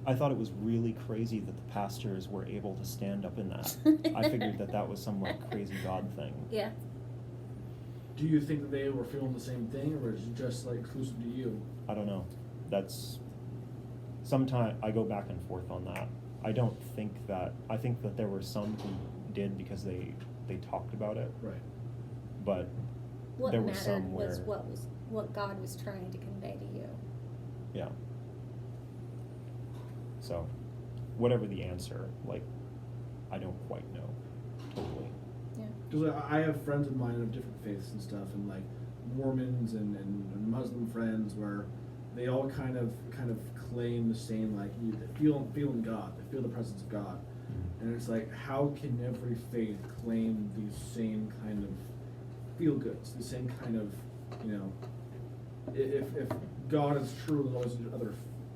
I thought it was really crazy that the pastors were able to stand up in that. I figured that was some like crazy God thing. Yeah. Do you think that they were feeling the same thing, or is it just like exclusive to you? I don't know. Sometimes I go back and forth on that. I think that there were some who did because they talked about it, Right. but What there were mattered some was where, what God was trying to convey to you. yeah. So, whatever the answer, like, I don't quite know, totally. Yeah. Because I have friends of mine of different faiths and stuff, and like Mormons and Muslim friends, where they all kind of claim the same, like, feeling God, they feel the presence of God, and it's like, how can every faith claim these same kind of feel goods, the same kind of, if God is true and all these other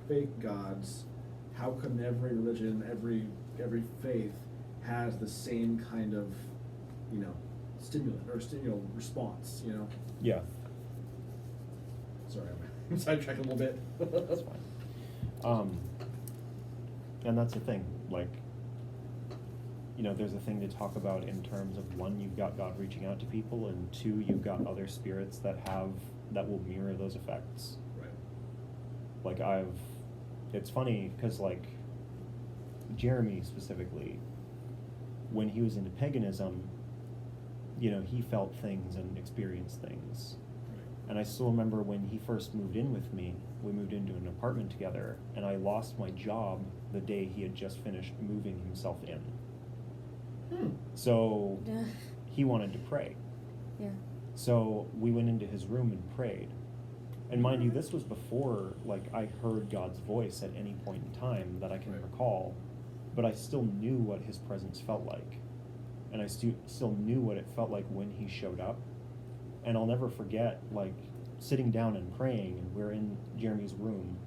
fake gods, how come every religion, every faith has the same kind of, stimulant or response, Yeah, Sorry, I'm sidetracking a little bit. that's fine. And that's the thing, like, there's a thing to talk about in terms of, 1, you've got God reaching out to people, and 2, you've got other spirits that will mirror those effects. Right. Like it's funny, because like, Jeremy specifically, when he was into paganism, he felt things and experienced things. And I still remember when he first moved in with me, we moved into an apartment together, and I lost my job the day he had just finished moving himself in. So he wanted to pray. Yeah. So we went into his room and prayed. And mind you, this was before, like, I heard God's voice at any point in time that I can Right. recall, but I still knew what his presence felt like. And I still knew what it felt like when he showed up. And I'll never forget, like, sitting down and praying, and we're in Jeremy's room,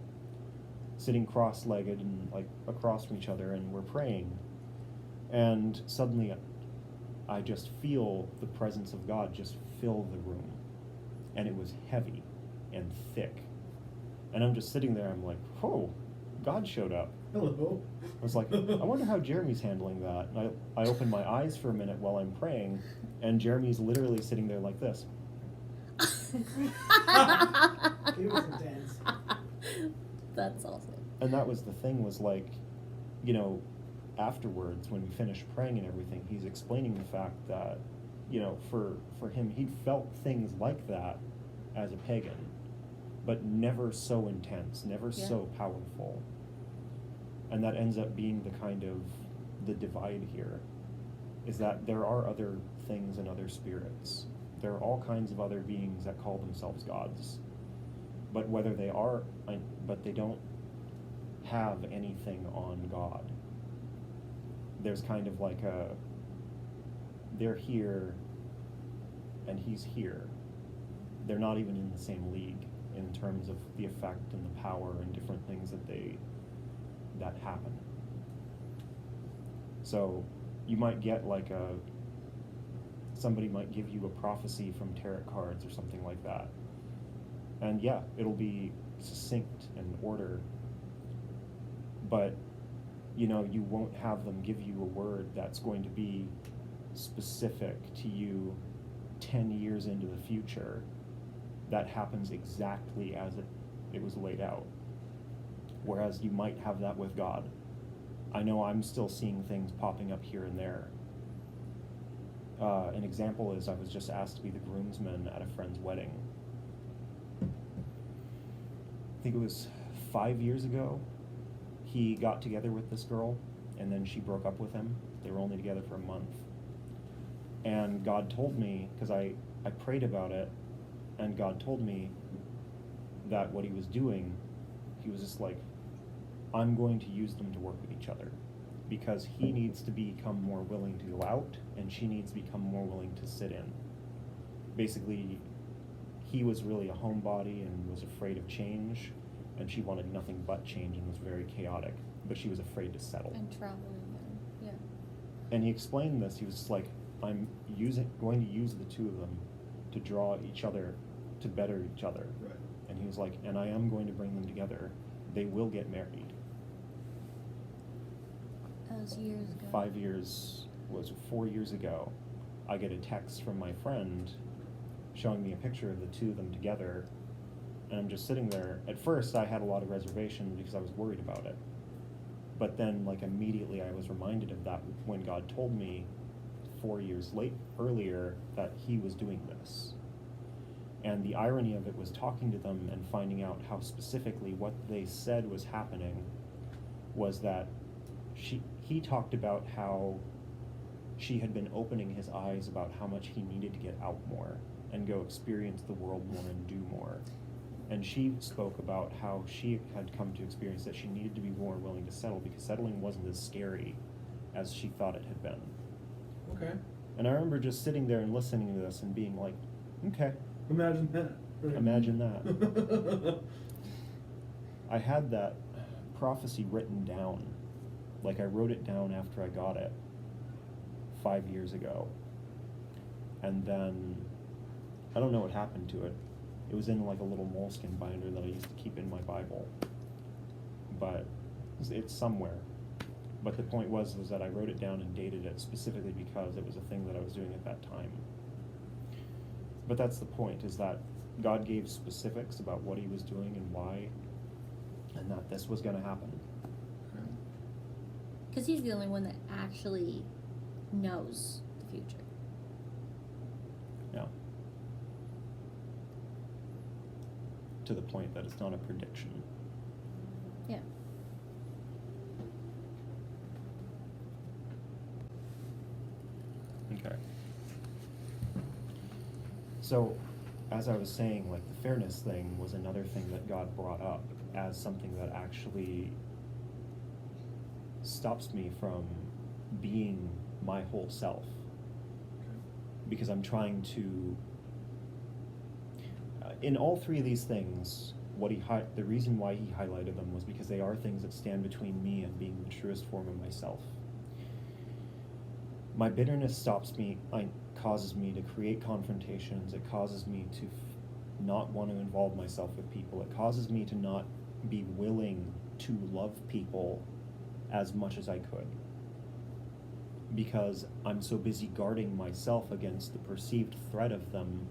sitting cross-legged and, like, across from each other, and we're praying. And suddenly, I just feel the presence of God just fill the room. And it was heavy and thick. And I'm just sitting there, I'm like, oh, God showed up. Hello. I was like, I wonder how Jeremy's handling that. And I opened my eyes for a minute while I'm praying, and Jeremy's literally sitting there like this. It was intense. That's awesome. And that was the thing, was like, afterwards, when we finished praying and everything, he's explaining the fact that, for him, he'd felt things like that as a pagan, but never so intense, never Yeah. so powerful. And that ends up being the kind of the divide here, is that there are other things and other spirits. There are all kinds of other beings that call themselves gods, but but they don't have anything on God. There's kind of like they're here and he's here. They're not even in the same league. in terms of the effect and the power and different things that happen. So you might get like somebody might give you a prophecy from tarot cards or something like that. And yeah, it'll be succinct and order, but you won't have them give you a word that's going to be specific to you 10 years into the future that happens exactly as it was laid out. Whereas you might have that with God. I know I'm still seeing things popping up here and there. An example is I was just asked to be the groomsman at a friend's wedding. I think it was 5 years ago. He got together with this girl, and then she broke up with him. They were only together for a month. And God told me, because I prayed about it, and God told me that what he was doing, he was just like, I'm going to use them to work with each other. Because he needs to become more willing to go out, and she needs to become more willing to sit in. Basically, he was really a homebody and was afraid of change, and she wanted nothing but change and was very chaotic, but she was afraid to settle. And traveling, and yeah. And he explained this. He was just like, I'm going to use the two of them to draw each other, to better each other. Right. And he was like, and I am going to bring them together. They will get married. That was years ago. 4 years ago, I get a text from my friend showing me a picture of the two of them together, and I'm just sitting there. At first, I had a lot of reservation because I was worried about it. But then, like, immediately I was reminded of that when God told me 4 years earlier that he was doing this. And the irony of it was talking to them and finding out how specifically what they said was happening was that he talked about how she had been opening his eyes about how much he needed to get out more and go experience the world more and do more. And she spoke about how she had come to experience that she needed to be more willing to settle because settling wasn't as scary as she thought it had been. Okay. And I remember just sitting there and listening to this and being like, okay, Imagine that. Right. imagine that. I had that prophecy written down. Like, I wrote it down after I got it 5 years ago. And then, I don't know what happened to it. It was in like a little moleskin binder that I used to keep in my Bible. But it's somewhere. But the point was that I wrote it down and dated it specifically because it was a thing that I was doing at that time. But that's the point, is that God gave specifics about what he was doing and why, and that this was going to happen. Okay. Because he's the only one that actually knows the future. Yeah. To the point that it's not a prediction. Yeah. Okay. So, as I was saying, like, the fairness thing was another thing that God brought up as something that actually stops me from being my whole self. Because I'm trying to, in all three of these things, the reason why he highlighted them was because they are things that stand between me and being the truest form of myself. My bitterness causes me to create confrontations. It causes me to not want to involve myself with people. It causes me to not be willing to love people as much as I could. Because I'm so busy guarding myself against the perceived threat of them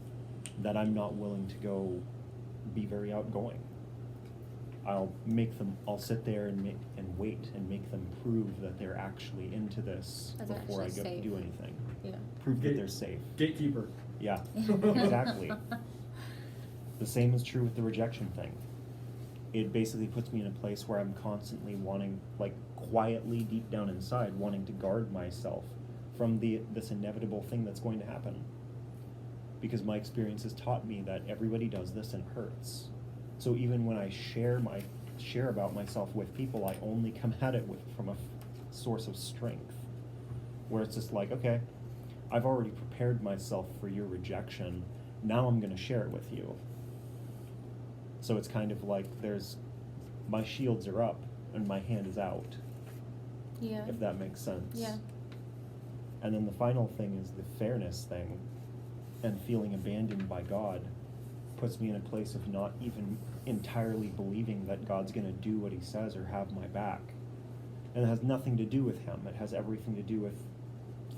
that I'm not willing to go be very outgoing. I'll sit there and wait and make them prove that they're actually into this That they're before I actually go safe. do anything. Yeah. Prove that they're safe. Gatekeeper. Yeah, exactly. The same is true with the rejection thing. It basically puts me in a place where I'm constantly wanting, like, quietly deep down inside, wanting to guard myself from this inevitable thing that's going to happen. Because my experience has taught me that everybody does this and it hurts. So even when I share about myself with people, I only come at it from a source of strength, where it's just like, okay, I've already prepared myself for your rejection. Now I'm going to share it with you. So it's kind of like my shields are up and my hand is out, Yeah. if that makes sense. Yeah. And then the final thing is the fairness thing, and feeling abandoned by God puts me in a place of not even entirely believing that God's going to do what he says or have my back. And it has nothing to do with him. It has everything to do with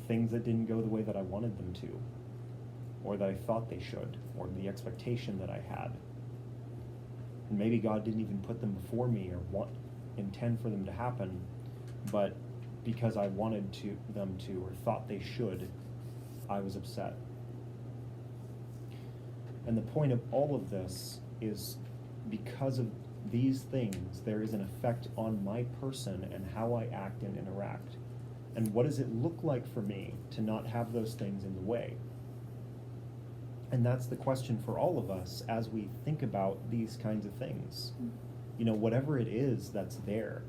things that didn't go the way that I wanted them to, or that I thought they should, or the expectation that I had. And maybe God didn't even put them before me or intend for them to happen, but because I wanted them to or thought they should, I was upset. And the point of all of this is, because of these things, there is an effect on my person and how I act and interact. And what does it look like for me to not have those things in the way? And that's the question for all of us as we think about these kinds of things. You know, whatever it is that's there,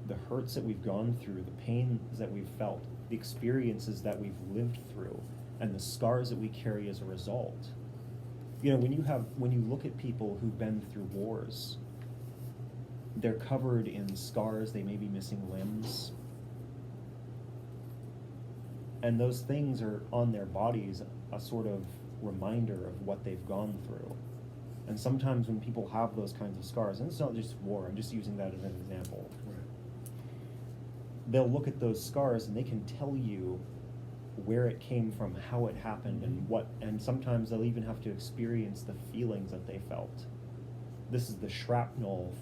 the hurts that we've gone through, the pains that we've felt, the experiences that we've lived through, and the scars that we carry as a result. You know, when you look at people who've been through wars, they're covered in scars, they may be missing limbs. And those things are on their bodies, a sort of reminder of what they've gone through. And sometimes when people have those kinds of scars, and it's not just war, I'm just using that as an example, Right. they'll look at those scars and they can tell you where it came from, how it happened, and sometimes they'll even have to experience the feelings that they felt. This is the shrapnel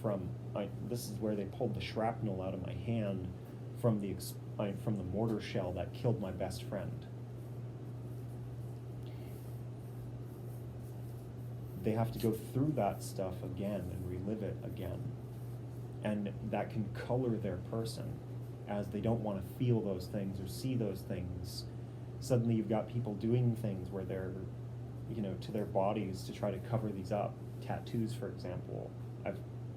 this is where they pulled the shrapnel out of my hand from the mortar shell that killed my best friend. They have to go through that stuff again and relive it again. And that can color their person, as they don't want to feel those things or see those things. Suddenly you've got people doing things where they're, to their bodies to try to cover these up. Tattoos, for example.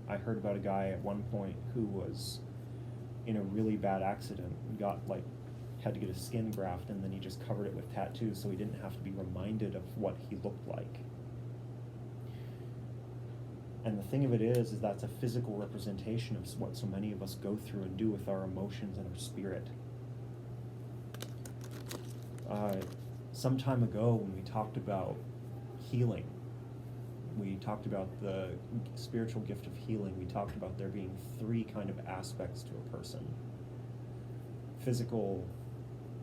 I heard about a guy at one point who was in a really bad accident and had to get a skin graft, and then he just covered it with tattoos so he didn't have to be reminded of what he looked like. And the thing of it is that's a physical representation of what so many of us go through and do with our emotions and our spirit. Some time ago, when we talked about healing, we talked about the spiritual gift of healing, we talked about there being 3 kind of aspects to a person: physical,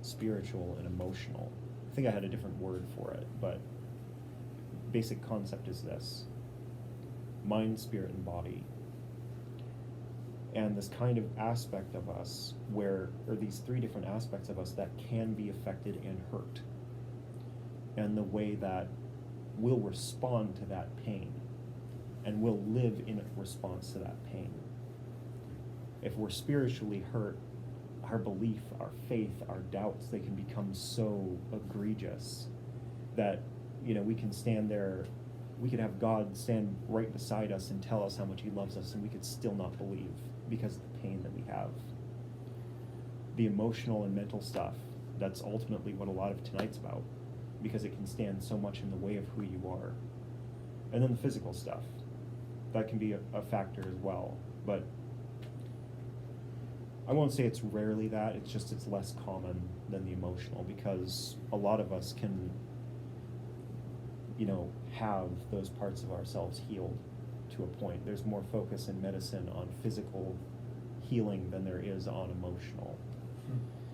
spiritual, and emotional. I think I had a different word for it, but basic concept is this: mind, spirit, and body. And this kind of aspect of us these 3 different aspects of us that can be affected and hurt, and the way that we'll respond to that pain, and we'll live in response to that pain. If we're spiritually hurt, our belief, our faith, our doubts, they can become so egregious that, we can stand there, we could have God stand right beside us and tell us how much he loves us, and we could still not believe because of the pain that we have. The emotional and mental stuff, that's ultimately what a lot of tonight's about, because it can stand so much in the way of who you are. And then the physical stuff, that can be a factor as well, but I won't say it's rarely that, it's less common than the emotional, because a lot of us can, have those parts of ourselves healed to a point. There's more focus in medicine on physical healing than there is on emotional.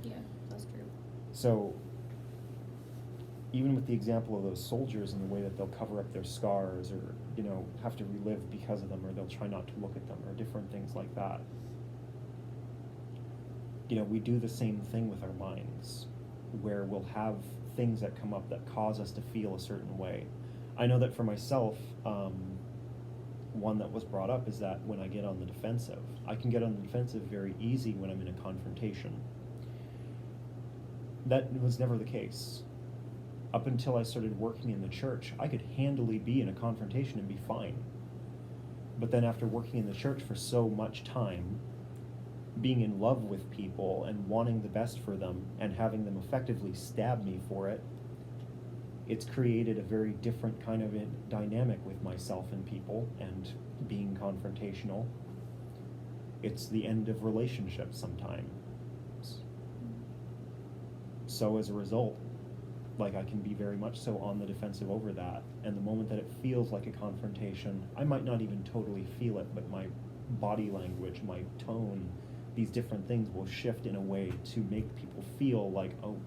Yeah, that's true. So, even with the example of those soldiers and the way that they'll cover up their scars, or, have to relive because of them, or they'll try not to look at them, or different things like that. We do the same thing with our minds, where we'll have things that come up that cause us to feel a certain way. I know that for myself, one that was brought up is that when I get on the defensive, I can get on the defensive very easy when I'm in a confrontation. That was never the case. Up until I started working in the church, I could handily be in a confrontation and be fine. But then after working in the church for so much time, being in love with people and wanting the best for them and having them effectively stab me for it, it's created a very different kind of a dynamic with myself and people, and being confrontational. It's the end of relationships sometimes. So as a result, like, I can be very much so on the defensive over that, and the moment that it feels like a confrontation, I might not even totally feel it, but my body language, my tone, these different things will shift in a way to make people feel like, oh,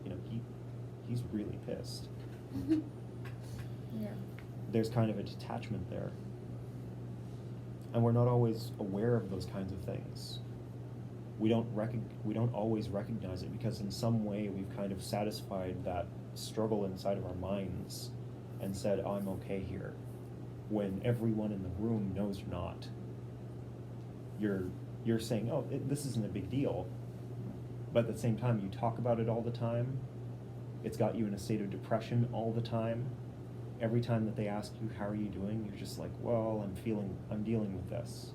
you know, he's really pissed. Yeah. There's kind of a detachment there. And we're not always aware of those kinds of things. We don't always recognize it, because in some way we've kind of satisfied that struggle inside of our minds and said, oh, I'm okay here, when everyone in the room knows you're not. You're saying, oh, this isn't a big deal, but at the same time you talk about it all the time. It's got you in a state of depression all the time. Every time that they ask you, how are you doing, you're just like, well, I'm dealing with this.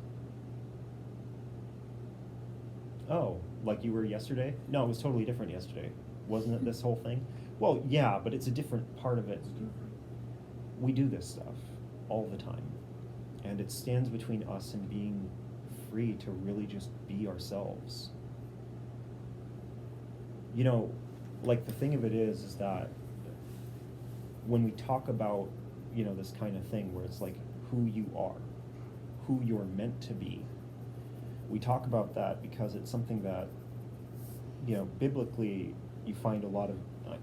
Oh, like you were yesterday? No, it was totally different yesterday. Wasn't it this whole thing? Well, yeah, but it's a different part of it. It's different. We do this stuff all the time. And it stands between us and being free to really just be ourselves. You know, like, the thing of it is that when we talk about, you know, this kind of thing where it's like who you are, who you're meant to be, we talk about that because it's something that, you know, biblically you find a lot of,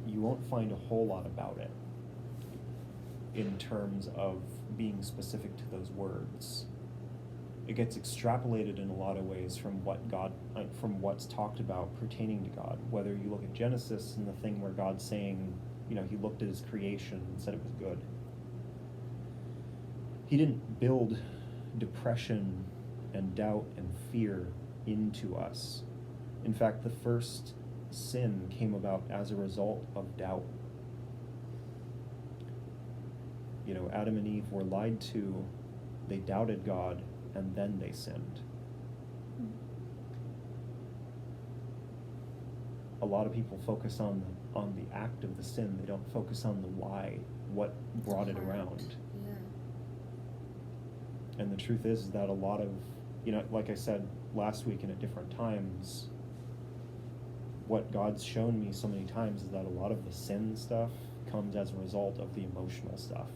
you won't find a whole lot about it in terms of being specific to those words. It gets extrapolated in a lot of ways from what God, from what's talked about pertaining to God. Whether you look at Genesis and the thing where God's saying, you know, he looked at his creation and said it was good. He didn't build depression and doubt and fear into us. In fact, the first sin came about as a result of doubt. You know, Adam and Eve were lied to, they doubted God, and then they sinned. A lot of people focus on the act of the sin. They don't focus on the why, what brought it around. Yeah. And the truth is that a lot of, you know, like I said last week and at different times, what God's shown me so many times is that a lot of the sin stuff comes as a result of the emotional stuff.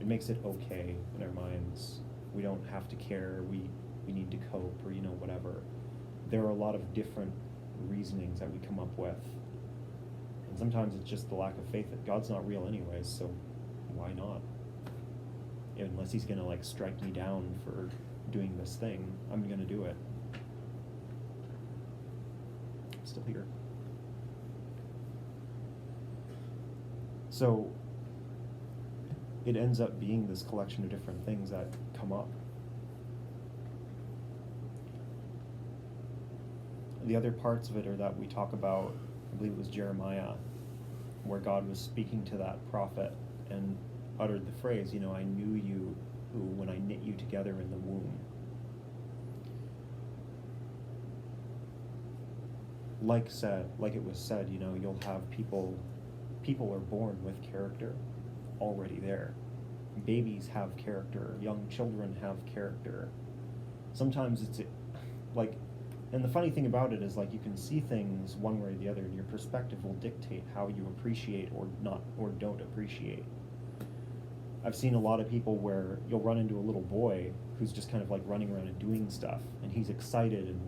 It makes it okay in our minds. We don't have to care, we need to cope, or, you know, whatever. There are a lot of different reasonings that we come up with. And sometimes it's just the lack of faith that God's not real anyways, so why not? Unless he's gonna, like, strike me down for doing this thing, I'm gonna do it. I'm still here. So it ends up being this collection of different things that come up. The other parts of it are that we talk about, I believe it was Jeremiah, where God was speaking to that prophet and uttered the phrase, you know, I knew you when I knit you together in the womb. Like it was said, you know, you'll have people are born with character already there. Babies have character, young children have character. Sometimes it's like, and the funny thing about it is, like, you can see things one way or the other, and your perspective will dictate how you appreciate or not, or don't appreciate. I've seen a lot of people where you'll run into a little boy who's just kind of like running around and doing stuff, and he's excited, and,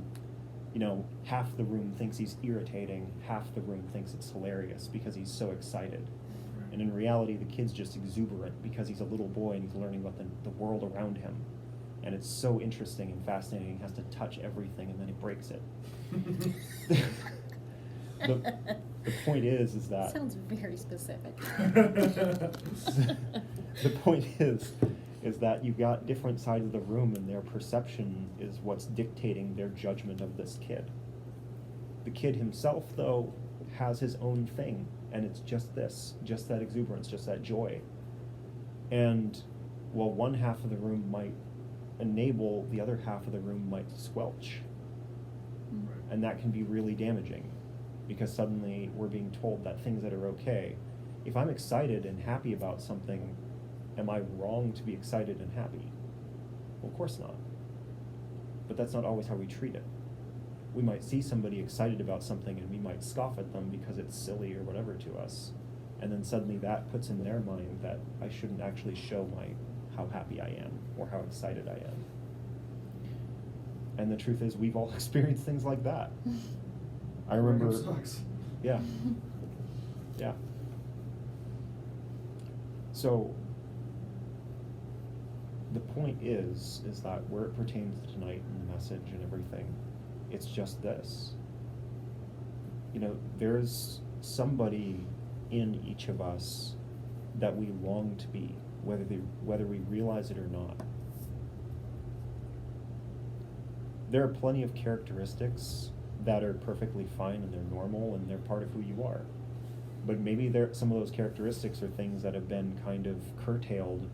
you know, half the room thinks he's irritating, half the room thinks it's hilarious because he's so excited. And in reality, the kid's just exuberant because he's a little boy and he's learning about the world around him. And it's so interesting and fascinating. He has to touch everything and then he breaks it. The point is that... Sounds very specific. The point is that you've got different sides of the room, and their perception is what's dictating their judgment of this kid. The kid himself, though, has his own thing, and it's just that exuberance, just that joy. And while one half of the room might enable, the other half of the room might squelch. Mm. And that can be really damaging, because suddenly we're being told that things that are okay. If I'm excited and happy about something, am I wrong to be excited and happy? Well, of course not. But that's not always how we treat it. We might see somebody excited about something and we might scoff at them because it's silly or whatever to us. And then suddenly that puts in their mind that I shouldn't actually show how happy I am or how excited I am. And the truth is, we've all experienced things like that. I remember. Breakup sucks. Yeah. Yeah. So the point is that where it pertains to tonight and the message and everything, it's just this. You know, there's somebody in each of us that we long to be, whether we realize it or not. There are plenty of characteristics that are perfectly fine and they're normal and they're part of who you are. But maybe some of those characteristics are things that have been kind of curtailed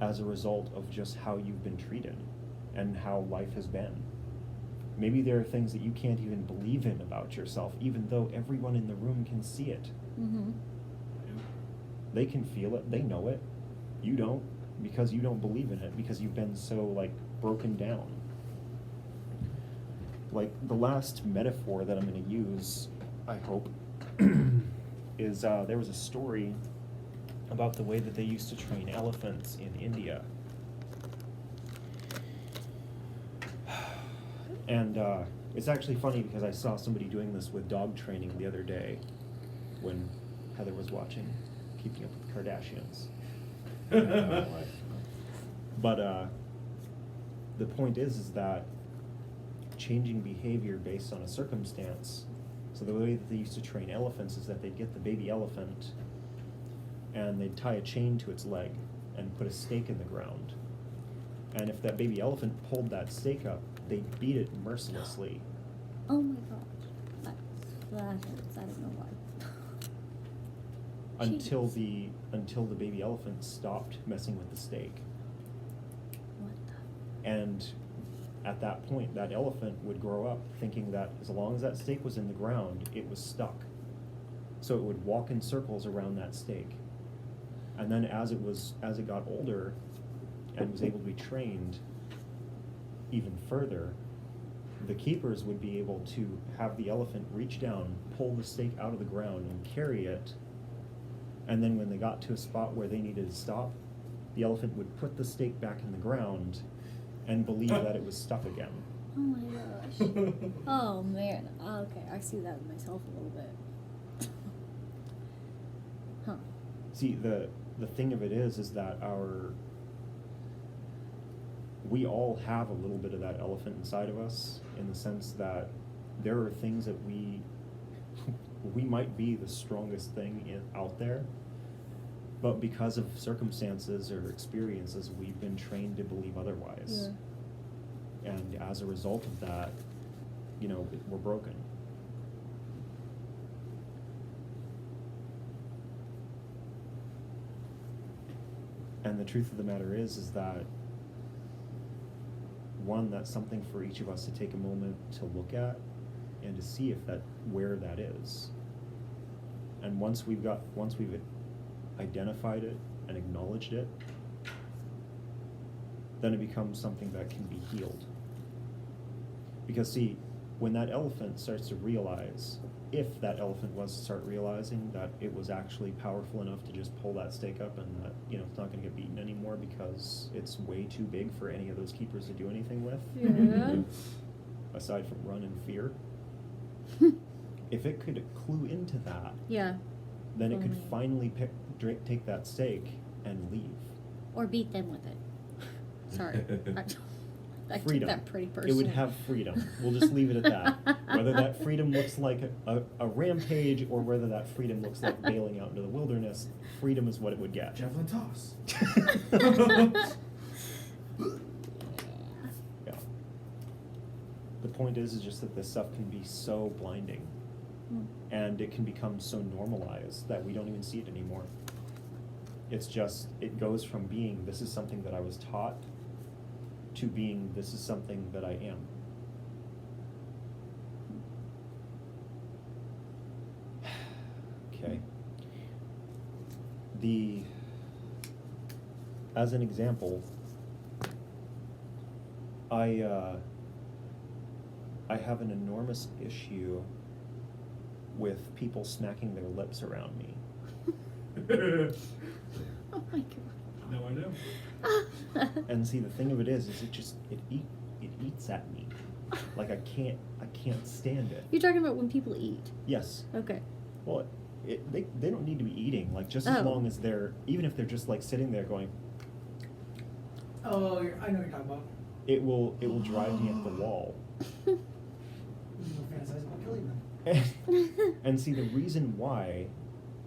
as a result of just how you've been treated and how life has been. Maybe there are things that you can't even believe in about yourself, even though everyone in the room can see it. Mm-hmm. They can feel it, they know it. You don't, because you don't believe in it, because you've been so, like, broken down. Like, the last metaphor that I'm going to use, I hope, is there was a story about the way that they used to train elephants in India. And it's actually funny because I saw somebody doing this with dog training the other day when Heather was watching Keeping Up with the Kardashians. But the point is that changing behavior based on a circumstance. So the way that they used to train elephants is that they'd get the baby elephant and they'd tie a chain to its leg and put a stake in the ground. And if that baby elephant pulled that stake up, they'd beat it mercilessly. Oh my gosh. That hurts. I don't know why. until Jeez. until the baby elephant stopped messing with the stake. What the? And at that point, that elephant would grow up thinking that as long as that stake was in the ground, it was stuck. So it would walk in circles around that stake. And then as it got older and was able to be trained even further, the keepers would be able to have the elephant reach down, pull the stake out of the ground and carry it. And then when they got to a spot where they needed to stop, the elephant would put the stake back in the ground and believe that it was stuck again. Oh my gosh. Oh man. Okay, I see that in myself a little bit. Huh. See, the thing of it is that we all have a little bit of that elephant inside of us, in the sense that there are things that we might be the strongest thing out there, but because of circumstances or experiences, we've been trained to believe otherwise. Yeah. And as a result of that, we're broken. And the truth of the matter is that one, that's something for each of us to take a moment to look at and to see where that is. And once we've identified it and acknowledged it, then it becomes something that can be healed. Because see, when that elephant starts to realize, if that elephant was to start realizing that it was actually powerful enough to just pull that stake up and that, it's not going to get beaten anymore because it's way too big for any of those keepers to do anything with, Yeah. aside from run and fear, if it could clue into that, Yeah. then it could Only. finally take that stake and leave. Or beat them with it. Sorry. I took Freedom. that pretty It personally. would have freedom. We'll just leave it at that. Whether that freedom looks like a rampage or whether that freedom looks like bailing out into the wilderness, freedom is what it would get. Javelin toss. Yeah. The point is just that this stuff can be so blinding, Mm. and it can become so normalized that we don't even see it anymore. It's just, it goes from being, this is something that I was taught, to being, this is something that I am. Okay. As an example, I have an enormous issue with people smacking their lips around me. Oh my god. No, I know. And see, the thing of it is it eats at me. Like I can't stand it. You're talking about when people eat. Yes. Okay. Well, they don't need to be eating. Like just as Oh. long as even if they're just like sitting there going, Oh, I know what you're talking about. it will drive me up the wall. You fantasize about killing them. And see, the reason why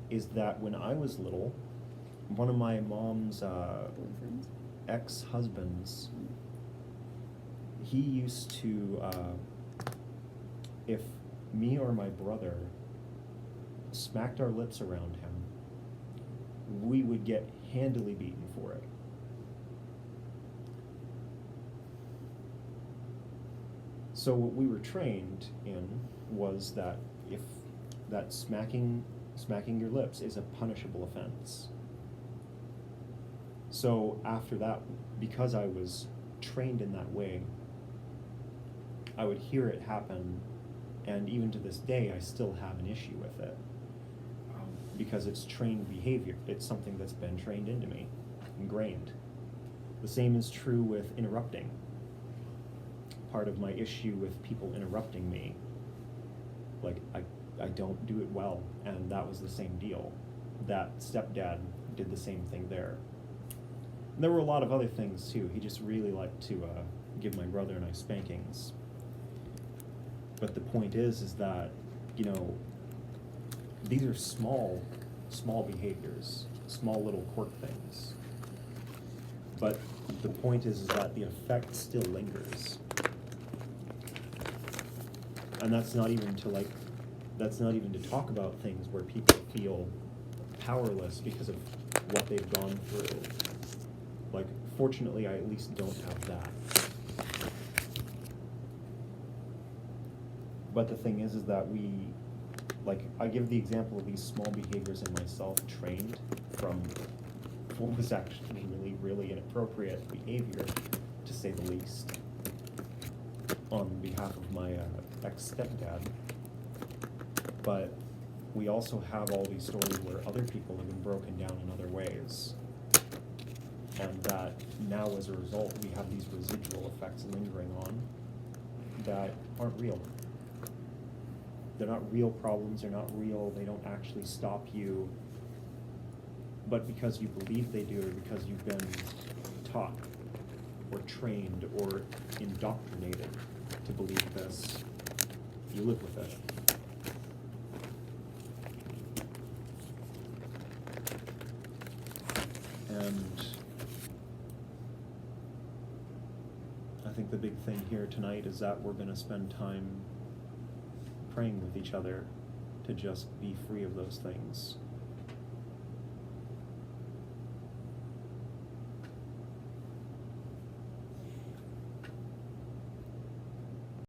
is that when I was little, one of my mom's Boyfriends. ex-husbands, he used to, if me or my brother smacked our lips around him, we would get handily beaten for it. So what we were trained in was that that smacking your lips is a punishable offense. So after that, because I was trained in that way, I would hear it happen, and even to this day, I still have an issue with it. Because it's trained behavior. It's something that's been trained into me, ingrained. The same is true with interrupting. Part of my issue with people interrupting me, like I don't do it well, and that was the same deal. That stepdad did the same thing there. And there were a lot of other things too. He just really liked to give my brother and I spankings. But the point is that, you know, these are small behaviors, small little quirk things. But the point is that the effect still lingers. And that's not even to talk about things where people feel powerless because of what they've gone through. Like, fortunately, I at least don't have that. But the thing is that I give the example of these small behaviors in myself trained from what was actually really inappropriate behavior, to say the least, on behalf of my ex-stepdad. But we also have all these stories where other people have been broken down in other ways. And that now, as a result, we have these residual effects lingering on that aren't real. They're not real problems, they're not real, they don't actually stop you. But because you believe they do, or because you've been taught, or trained, or indoctrinated to believe this, you live with it. And I think the big thing here tonight is that we're going to spend time praying with each other to just be free of those things.